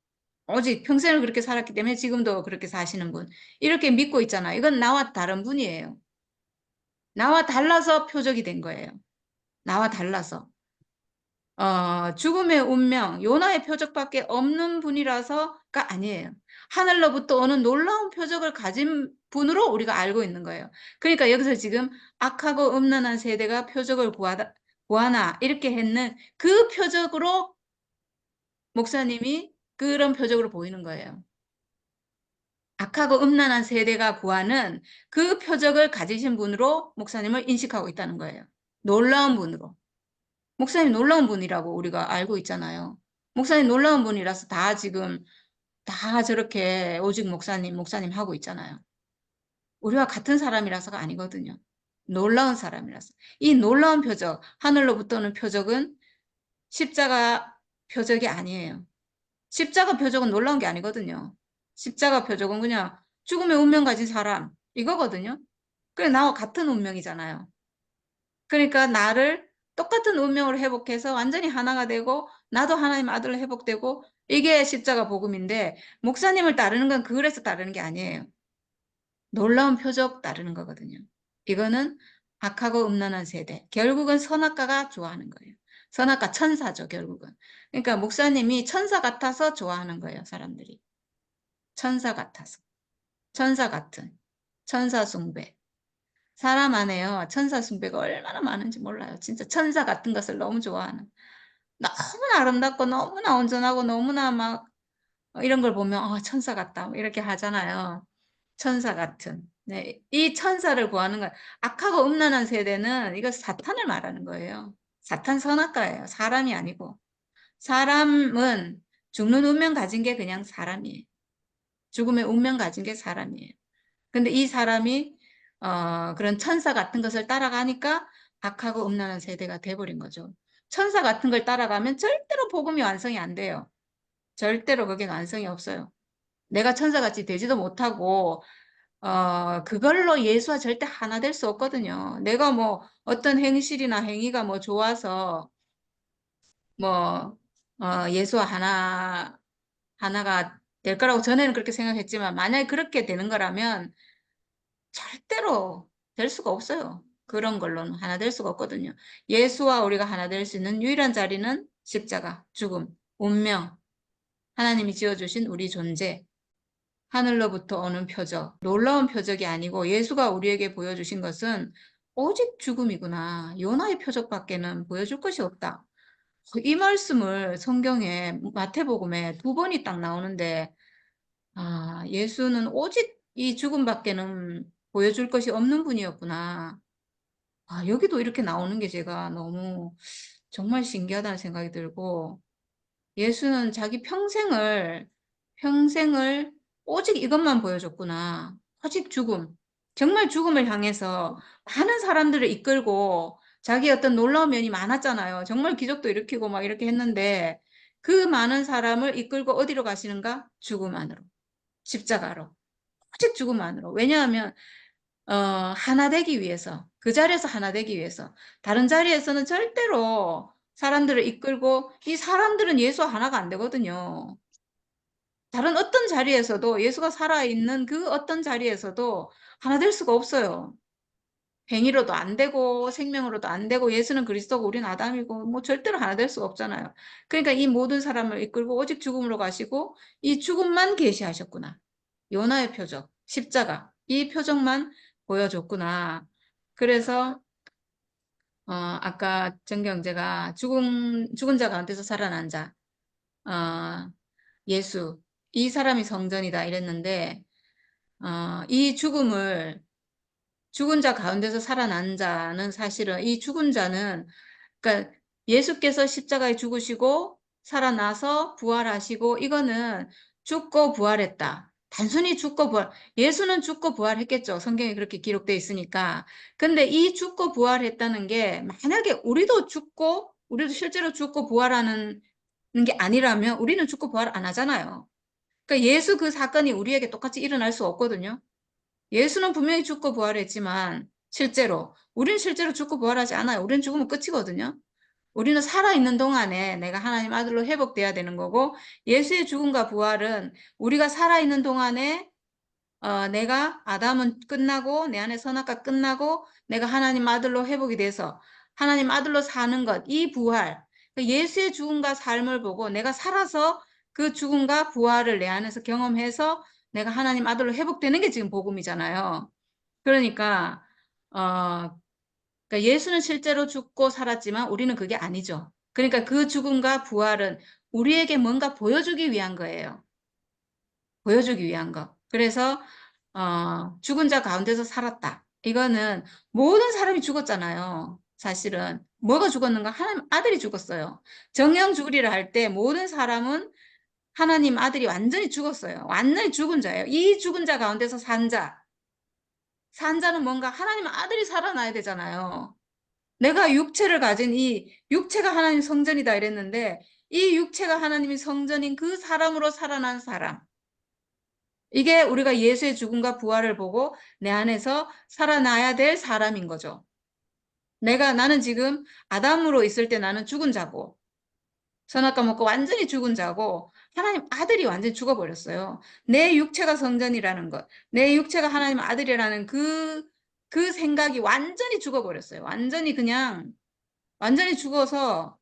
오직 평생을 그렇게 살았기 때문에 지금도 그렇게 사시는 분. 이렇게 믿고 있잖아요. 이건 나와 다른 분이에요. 나와 달라서 표적이 된 거예요. 나와 달라서. 죽음의 운명, 요나의 표적밖에 없는 분이라서가 아니에요. 하늘로부터 오는 놀라운 표적을 가진 분으로 우리가 알고 있는 거예요. 그러니까 여기서 지금 악하고 음란한 세대가 표적을 구하나 이렇게 했는 그 표적으로 목사님이 그런 표적으로 보이는 거예요. 악하고 음란한 세대가 구하는 그 표적을 가지신 분으로 목사님을 인식하고 있다는 거예요. 놀라운 분으로. 목사님 놀라운 분이라고 우리가 알고 있잖아요. 목사님 놀라운 분이라서 다 저렇게 오직 목사님 하고 있잖아요. 우리와 같은 사람이라서가 아니거든요. 놀라운 사람이라서. 이 놀라운 표적, 하늘로부터 오는 표적은 십자가 표적이 아니에요. 십자가 표적은 놀라운 게 아니거든요. 십자가 표적은 그냥 죽음의 운명 가진 사람 이거거든요. 그래 나와 같은 운명이잖아요. 그러니까 나를 똑같은 운명으로 회복해서 완전히 하나가 되고 나도 하나님 아들로 회복되고 이게 십자가 복음인데 목사님을 따르는 건 그래서 따르는 게 아니에요. 놀라운 표적 따르는 거거든요. 이거는 악하고 음란한 세대. 결국은 선악과가 좋아하는 거예요. 선악과 천사죠, 결국은. 그러니까 목사님이 천사 같아서 좋아하는 거예요, 사람들이. 천사 같아서. 천사 같은. 천사 숭배. 사람 안에요. 천사 숭배가 얼마나 많은지 몰라요. 진짜 천사 같은 것을 너무 좋아하는. 너무나 아름답고 너무나 온전하고 너무나 막 이런 걸 보면 천사 같다 이렇게 하잖아요. 천사 같은. 네, 이 천사를 구하는 건 악하고 음란한 세대는 이거 사탄을 말하는 거예요. 사탄 선악과예요. 사람이 아니고. 사람은 죽는 운명 가진 게 그냥 사람이에요. 죽음의 운명 가진 게 사람이에요. 근데 이 사람이 그런 천사 같은 것을 따라가니까 악하고 음란한 세대가 돼버린 거죠. 천사 같은 걸 따라가면 절대로 복음이 완성이 안 돼요. 절대로 그게 완성이 없어요. 내가 천사같이 되지도 못하고 그걸로 예수와 절대 하나 될 수 없거든요. 내가 뭐 어떤 행실이나 행위가 뭐 좋아서 뭐 예수와 하나가 될 거라고 전에는 그렇게 생각했지만 만약에 그렇게 되는 거라면 절대로 될 수가 없어요. 그런 걸로는 하나 될 수가 없거든요. 예수와 우리가 하나 될 수 있는 유일한 자리는 십자가, 죽음, 운명, 하나님이 지어주신 우리 존재, 하늘로부터 오는 표적, 놀라운 표적이 아니고 예수가 우리에게 보여주신 것은 오직 죽음이구나. 요나의 표적밖에는 보여줄 것이 없다. 이 말씀을 성경에 마태복음에 2번이 딱 나오는데 예수는 오직 이 죽음밖에는 보여줄 것이 없는 분이었구나. 여기도 이렇게 나오는 게 제가 너무 정말 신기하다는 생각이 들고 예수는 자기 평생을 오직 이것만 보여줬구나. 오직 죽음. 정말 죽음을 향해서 많은 사람들을 이끌고 자기 어떤 놀라운 면이 많았잖아요. 정말 기적도 일으키고 막 이렇게 했는데 그 많은 사람을 이끌고 어디로 가시는가? 죽음 안으로. 십자가로. 오직 죽음 안으로. 왜냐하면 하나 되기 위해서, 그 자리에서 하나 되기 위해서. 다른 자리에서는 절대로 사람들을 이끌고 이 사람들은 예수와 하나가 안 되거든요. 다른 어떤 자리에서도 예수가 살아있는 그 어떤 자리에서도 하나 될 수가 없어요. 행위로도 안 되고 생명으로도 안 되고 예수는 그리스도고 우리는 아담이고 뭐 절대로 하나 될 수가 없잖아요. 그러니까 이 모든 사람을 이끌고 오직 죽음으로 가시고 이 죽음만 계시하셨구나. 요나의 표적, 십자가 이 표적만 보여줬구나. 그래서 아까 정경제가 죽은 자 가운데서 살아난 자 예수 이 사람이 성전이다 이랬는데 이 죽은 자 가운데서 살아난 자는 사실은 이 죽은 자는 그러니까 예수께서 십자가에 죽으시고 살아나서 부활하시고 이거는 죽고 부활했다. 단순히 죽고 부활. 예수는 죽고 부활했겠죠. 성경에 그렇게 기록되어 있으니까. 근데 이 죽고 부활했다는 게 만약에 우리도 실제로 죽고 부활하는 게 아니라면 우리는 죽고 부활 안 하잖아요. 그러니까 예수 그 사건이 우리에게 똑같이 일어날 수 없거든요. 예수는 분명히 죽고 부활했지만 우리는 실제로 죽고 부활하지 않아요. 우리는 죽으면 끝이거든요. 우리는 살아있는 동안에 내가 하나님 아들로 회복돼야 되는 거고 예수의 죽음과 부활은 우리가 살아있는 동안에 내가 아담은 끝나고 내 안에 선악과 끝나고 내가 하나님 아들로 회복이 돼서 하나님 아들로 사는 것, 이 부활, 예수의 죽음과 삶을 보고 내가 살아서 그 죽음과 부활을 내 안에서 경험해서 내가 하나님 아들로 회복되는 게 지금 복음이잖아요. 그러니까 그러니까 예수는 실제로 죽고 살았지만 우리는 그게 아니죠. 그러니까 그 죽음과 부활은 우리에게 뭔가 보여주기 위한 거예요. 보여주기 위한 거. 그래서 죽은 자 가운데서 살았다. 이거는 모든 사람이 죽었잖아요. 사실은 뭐가 죽었는가? 하나님 아들이 죽었어요. 정령 죽으리라 할 때 모든 사람은 하나님 아들이 완전히 죽었어요. 완전히 죽은 자예요. 이 죽은 자 가운데서 산 자는 뭔가 하나님 아들이 살아나야 되잖아요. 내가 육체를 가진 이 육체가 하나님 성전이다 이랬는데 이 육체가 하나님의 성전인 그 사람으로 살아난 사람. 이게 우리가 예수의 죽음과 부활을 보고 내 안에서 살아나야 될 사람인 거죠. 나는 지금 아담으로 있을 때 나는 죽은 자고, 선악과 먹고 완전히 죽은 자고, 하나님 아들이 완전히 죽어버렸어요. 내 육체가 성전이라는 것, 내 육체가 하나님 아들이라는 그 생각이 완전히 죽어버렸어요. 완전히 죽어서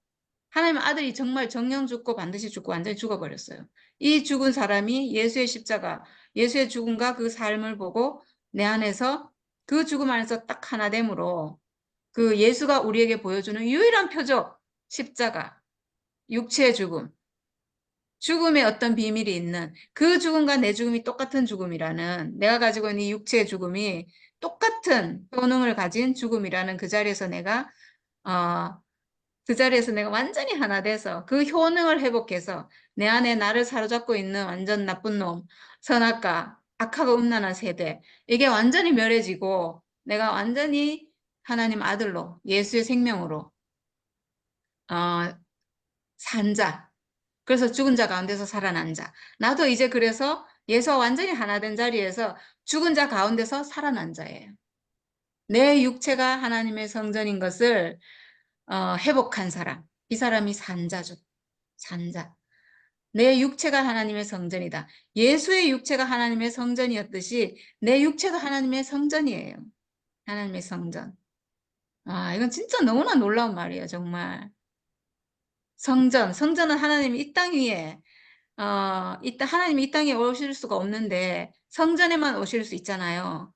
하나님 아들이 정말 정령 죽고 반드시 죽고 완전히 죽어버렸어요. 이 죽은 사람이 예수의 십자가, 예수의 죽음과 그 삶을 보고 내 안에서 그 죽음 안에서 딱 하나 됨으로 그 예수가 우리에게 보여주는 유일한 표적, 십자가, 육체의 죽음, 죽음에 어떤 비밀이 있는 그 죽음과 내 죽음이 똑같은 죽음이라는 내가 가지고 있는 이 육체의 죽음이 똑같은 효능을 가진 죽음이라는 어, 그 자리에서 내가 완전히 하나 돼서 그 효능을 회복해서 내 안에 나를 사로잡고 있는 완전 나쁜 놈, 선악과, 악하고 음란한 세대, 이게 완전히 멸해지고 내가 완전히 하나님 아들로 예수의 생명으로 산 자. 그래서 죽은 자 가운데서 살아난 자. 나도 이제 그래서 예수와 완전히 하나 된 자리에서 죽은 자 가운데서 살아난 자예요. 내 육체가 하나님의 성전인 것을 회복한 사람. 이 사람이 산자죠. 산자. 내 육체가 하나님의 성전이다. 예수의 육체가 하나님의 성전이었듯이 내 육체가 하나님의 성전이에요. 하나님의 성전. 아, 이건 진짜 너무나 놀라운 말이에요, 정말. 성전은 하나님이 이 땅 위에, 하나님이 이 땅에 오실 수가 없는데 성전에만 오실 수 있잖아요.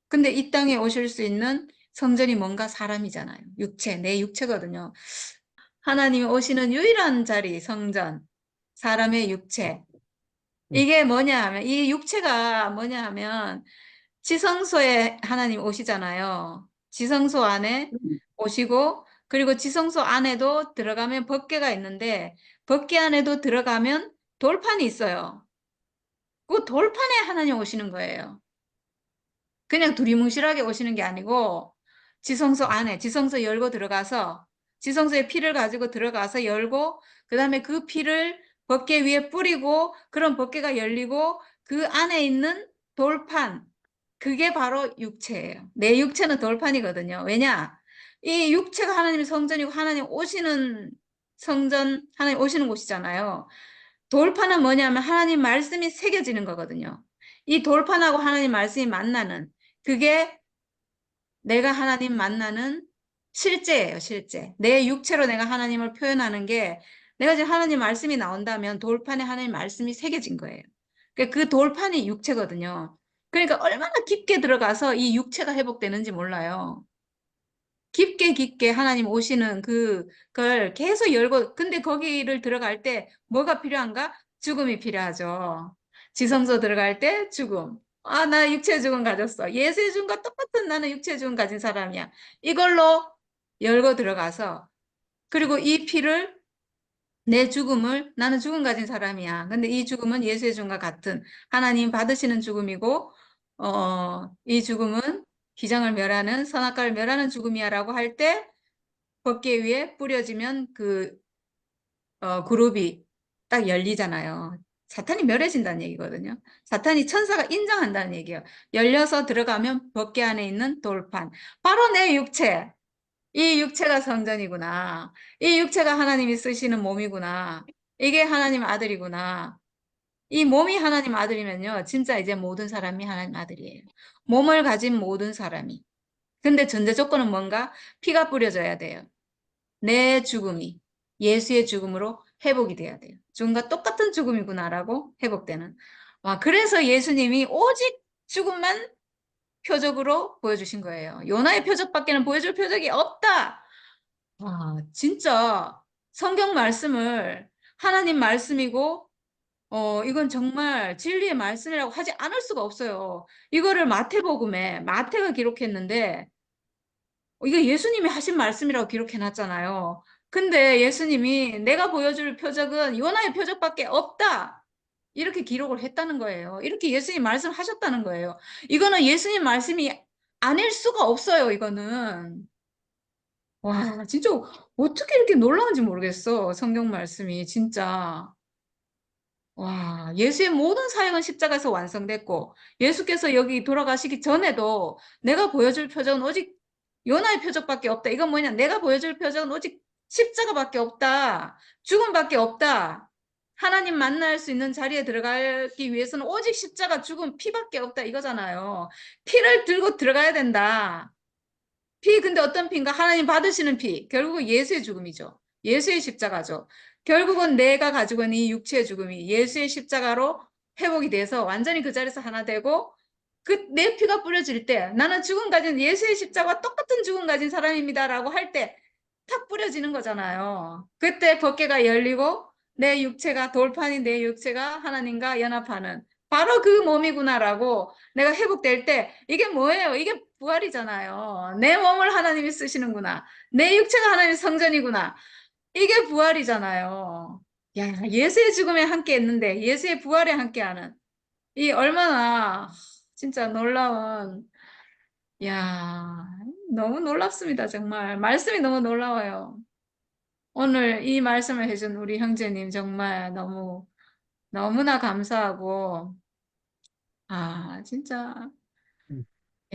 근데 이 땅에 오실 수 있는 성전이 뭔가 사람이잖아요. 내 육체거든요. 하나님이 오시는 유일한 자리, 성전, 사람의 육체. 이게 뭐냐 하면, 이 육체가 뭐냐 하면, 지성소에 하나님 오시잖아요. 지성소 안에 오시고, 그리고 지성소 안에도 들어가면 법궤가 있는데, 법궤 안에도 들어가면 돌판이 있어요. 그 돌판에 하나님 오시는 거예요. 그냥 두리뭉실하게 오시는 게 아니고 지성소 안에 지성소 열고 들어가서 지성소에 피를 가지고 들어가서 열고 그다음에 그 피를 법궤 위에 뿌리고 그런 법궤가 열리고 그 안에 있는 돌판 그게 바로 육체예요. 내 육체는 돌판이거든요. 왜냐? 이 육체가 하나님의 성전이고 하나님 오시는 성전, 하나님 오시는 곳이잖아요. 돌판은 뭐냐면 하나님 말씀이 새겨지는 거거든요. 이 돌판하고 하나님 말씀이 만나는 그게 내가 하나님 만나는 실제예요, 실제. 내 육체로 내가 하나님을 표현하는 게 내가 지금 하나님 말씀이 나온다면 돌판에 하나님 말씀이 새겨진 거예요. 그 돌판이 육체거든요. 그러니까 얼마나 깊게 들어가서 이 육체가 회복되는지 몰라요. 깊게 깊게 하나님 오시는 그걸 계속 열고, 근데 거기를 들어갈 때 뭐가 필요한가? 죽음이 필요하죠. 지성소 들어갈 때 죽음. 아, 나 육체 죽음 가졌어. 예수의 죽음과 똑같은 나는 육체 죽음 가진 사람이야. 이걸로 열고 들어가서, 그리고 이 피를, 내 죽음을, 나는 죽음 가진 사람이야. 근데 이 죽음은 예수의 죽음과 같은 하나님 받으시는 죽음이고, 이 죽음은 기장을 멸하는, 선악과를 멸하는 죽음이야라고 할 때, 법궤 위에 뿌려지면 그룹이 딱 열리잖아요. 사탄이 멸해진다는 얘기거든요. 사탄이 천사가 인정한다는 얘기예요. 열려서 들어가면 법궤 안에 있는 돌판. 바로 내 육체. 이 육체가 성전이구나. 이 육체가 하나님이 쓰시는 몸이구나. 이게 하나님 아들이구나. 이 몸이 하나님 아들이면요. 진짜 이제 모든 사람이 하나님 아들이에요. 몸을 가진 모든 사람이. 근데 전제 조건은 뭔가? 피가 뿌려져야 돼요. 내 죽음이 예수의 죽음으로 회복이 돼야 돼요. 죽음과 똑같은 죽음이구나라고 회복되는. 와, 그래서 예수님이 오직 죽음만 표적으로 보여주신 거예요. 요나의 표적밖에는 보여줄 표적이 없다. 와, 진짜 성경 말씀을 하나님 말씀이고, 이건 정말 진리의 말씀이라고 하지 않을 수가 없어요. 이거를 마태가 기록했는데, 이거 예수님이 하신 말씀이라고 기록해놨잖아요. 근데 예수님이 내가 보여줄 표적은 요나의 표적밖에 없다. 이렇게 기록을 했다는 거예요. 이렇게 예수님 말씀하셨다는 거예요. 이거는 예수님 말씀이 아닐 수가 없어요, 이거는. 와, 진짜 어떻게 이렇게 놀라운지 모르겠어. 성경 말씀이 진짜. 와, 예수의 모든 사역은 십자가에서 완성됐고, 예수께서 여기 돌아가시기 전에도 내가 보여줄 표적은 오직 요나의 표적밖에 없다. 이건 뭐냐? 내가 보여줄 표적은 오직 십자가밖에 없다. 죽음밖에 없다. 하나님 만날 수 있는 자리에 들어가기 위해서는 오직 십자가, 죽음, 피밖에 없다. 이거잖아요. 피를 들고 들어가야 된다. 피, 근데 어떤 피인가? 하나님 받으시는 피. 결국은 예수의 죽음이죠. 예수의 십자가죠. 결국은 내가 가지고 있는 이 육체의 죽음이 예수의 십자가로 회복이 돼서 완전히 그 자리에서 하나 되고, 그 내 피가 뿌려질 때 나는 죽음 가진 예수의 십자가와 똑같은 죽음 가진 사람입니다라고 할 때 탁 뿌려지는 거잖아요. 그때 법궤가 열리고 내 육체가, 돌판인 내 육체가 하나님과 연합하는 바로 그 몸이구나라고 내가 회복될 때 이게 뭐예요? 이게 부활이잖아요. 내 몸을 하나님이 쓰시는구나. 내 육체가 하나님의 성전이구나. 이게 부활이잖아요. 야, 예수의 죽음에 함께 했는데 예수의 부활에 함께하는 이 얼마나 진짜 놀라운, 야, 너무 놀랍습니다. 정말 말씀이 너무 놀라워요. 오늘 이 말씀을 해준 우리 형제님 정말 너무 너무나 감사하고, 아, 진짜. 음,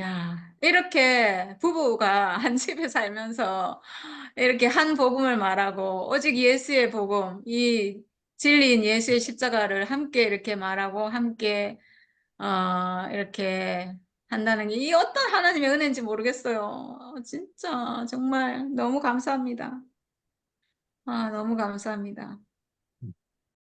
야, 이렇게 부부가 한 집에 살면서 이렇게 한 복음을 말하고, 오직 예수의 복음, 이 진리인 예수의 십자가를 함께 이렇게 말하고, 함께, 이렇게 한다는 게, 이 어떤 하나님의 은혜인지 모르겠어요. 진짜, 정말 너무 감사합니다. 아, 너무 감사합니다.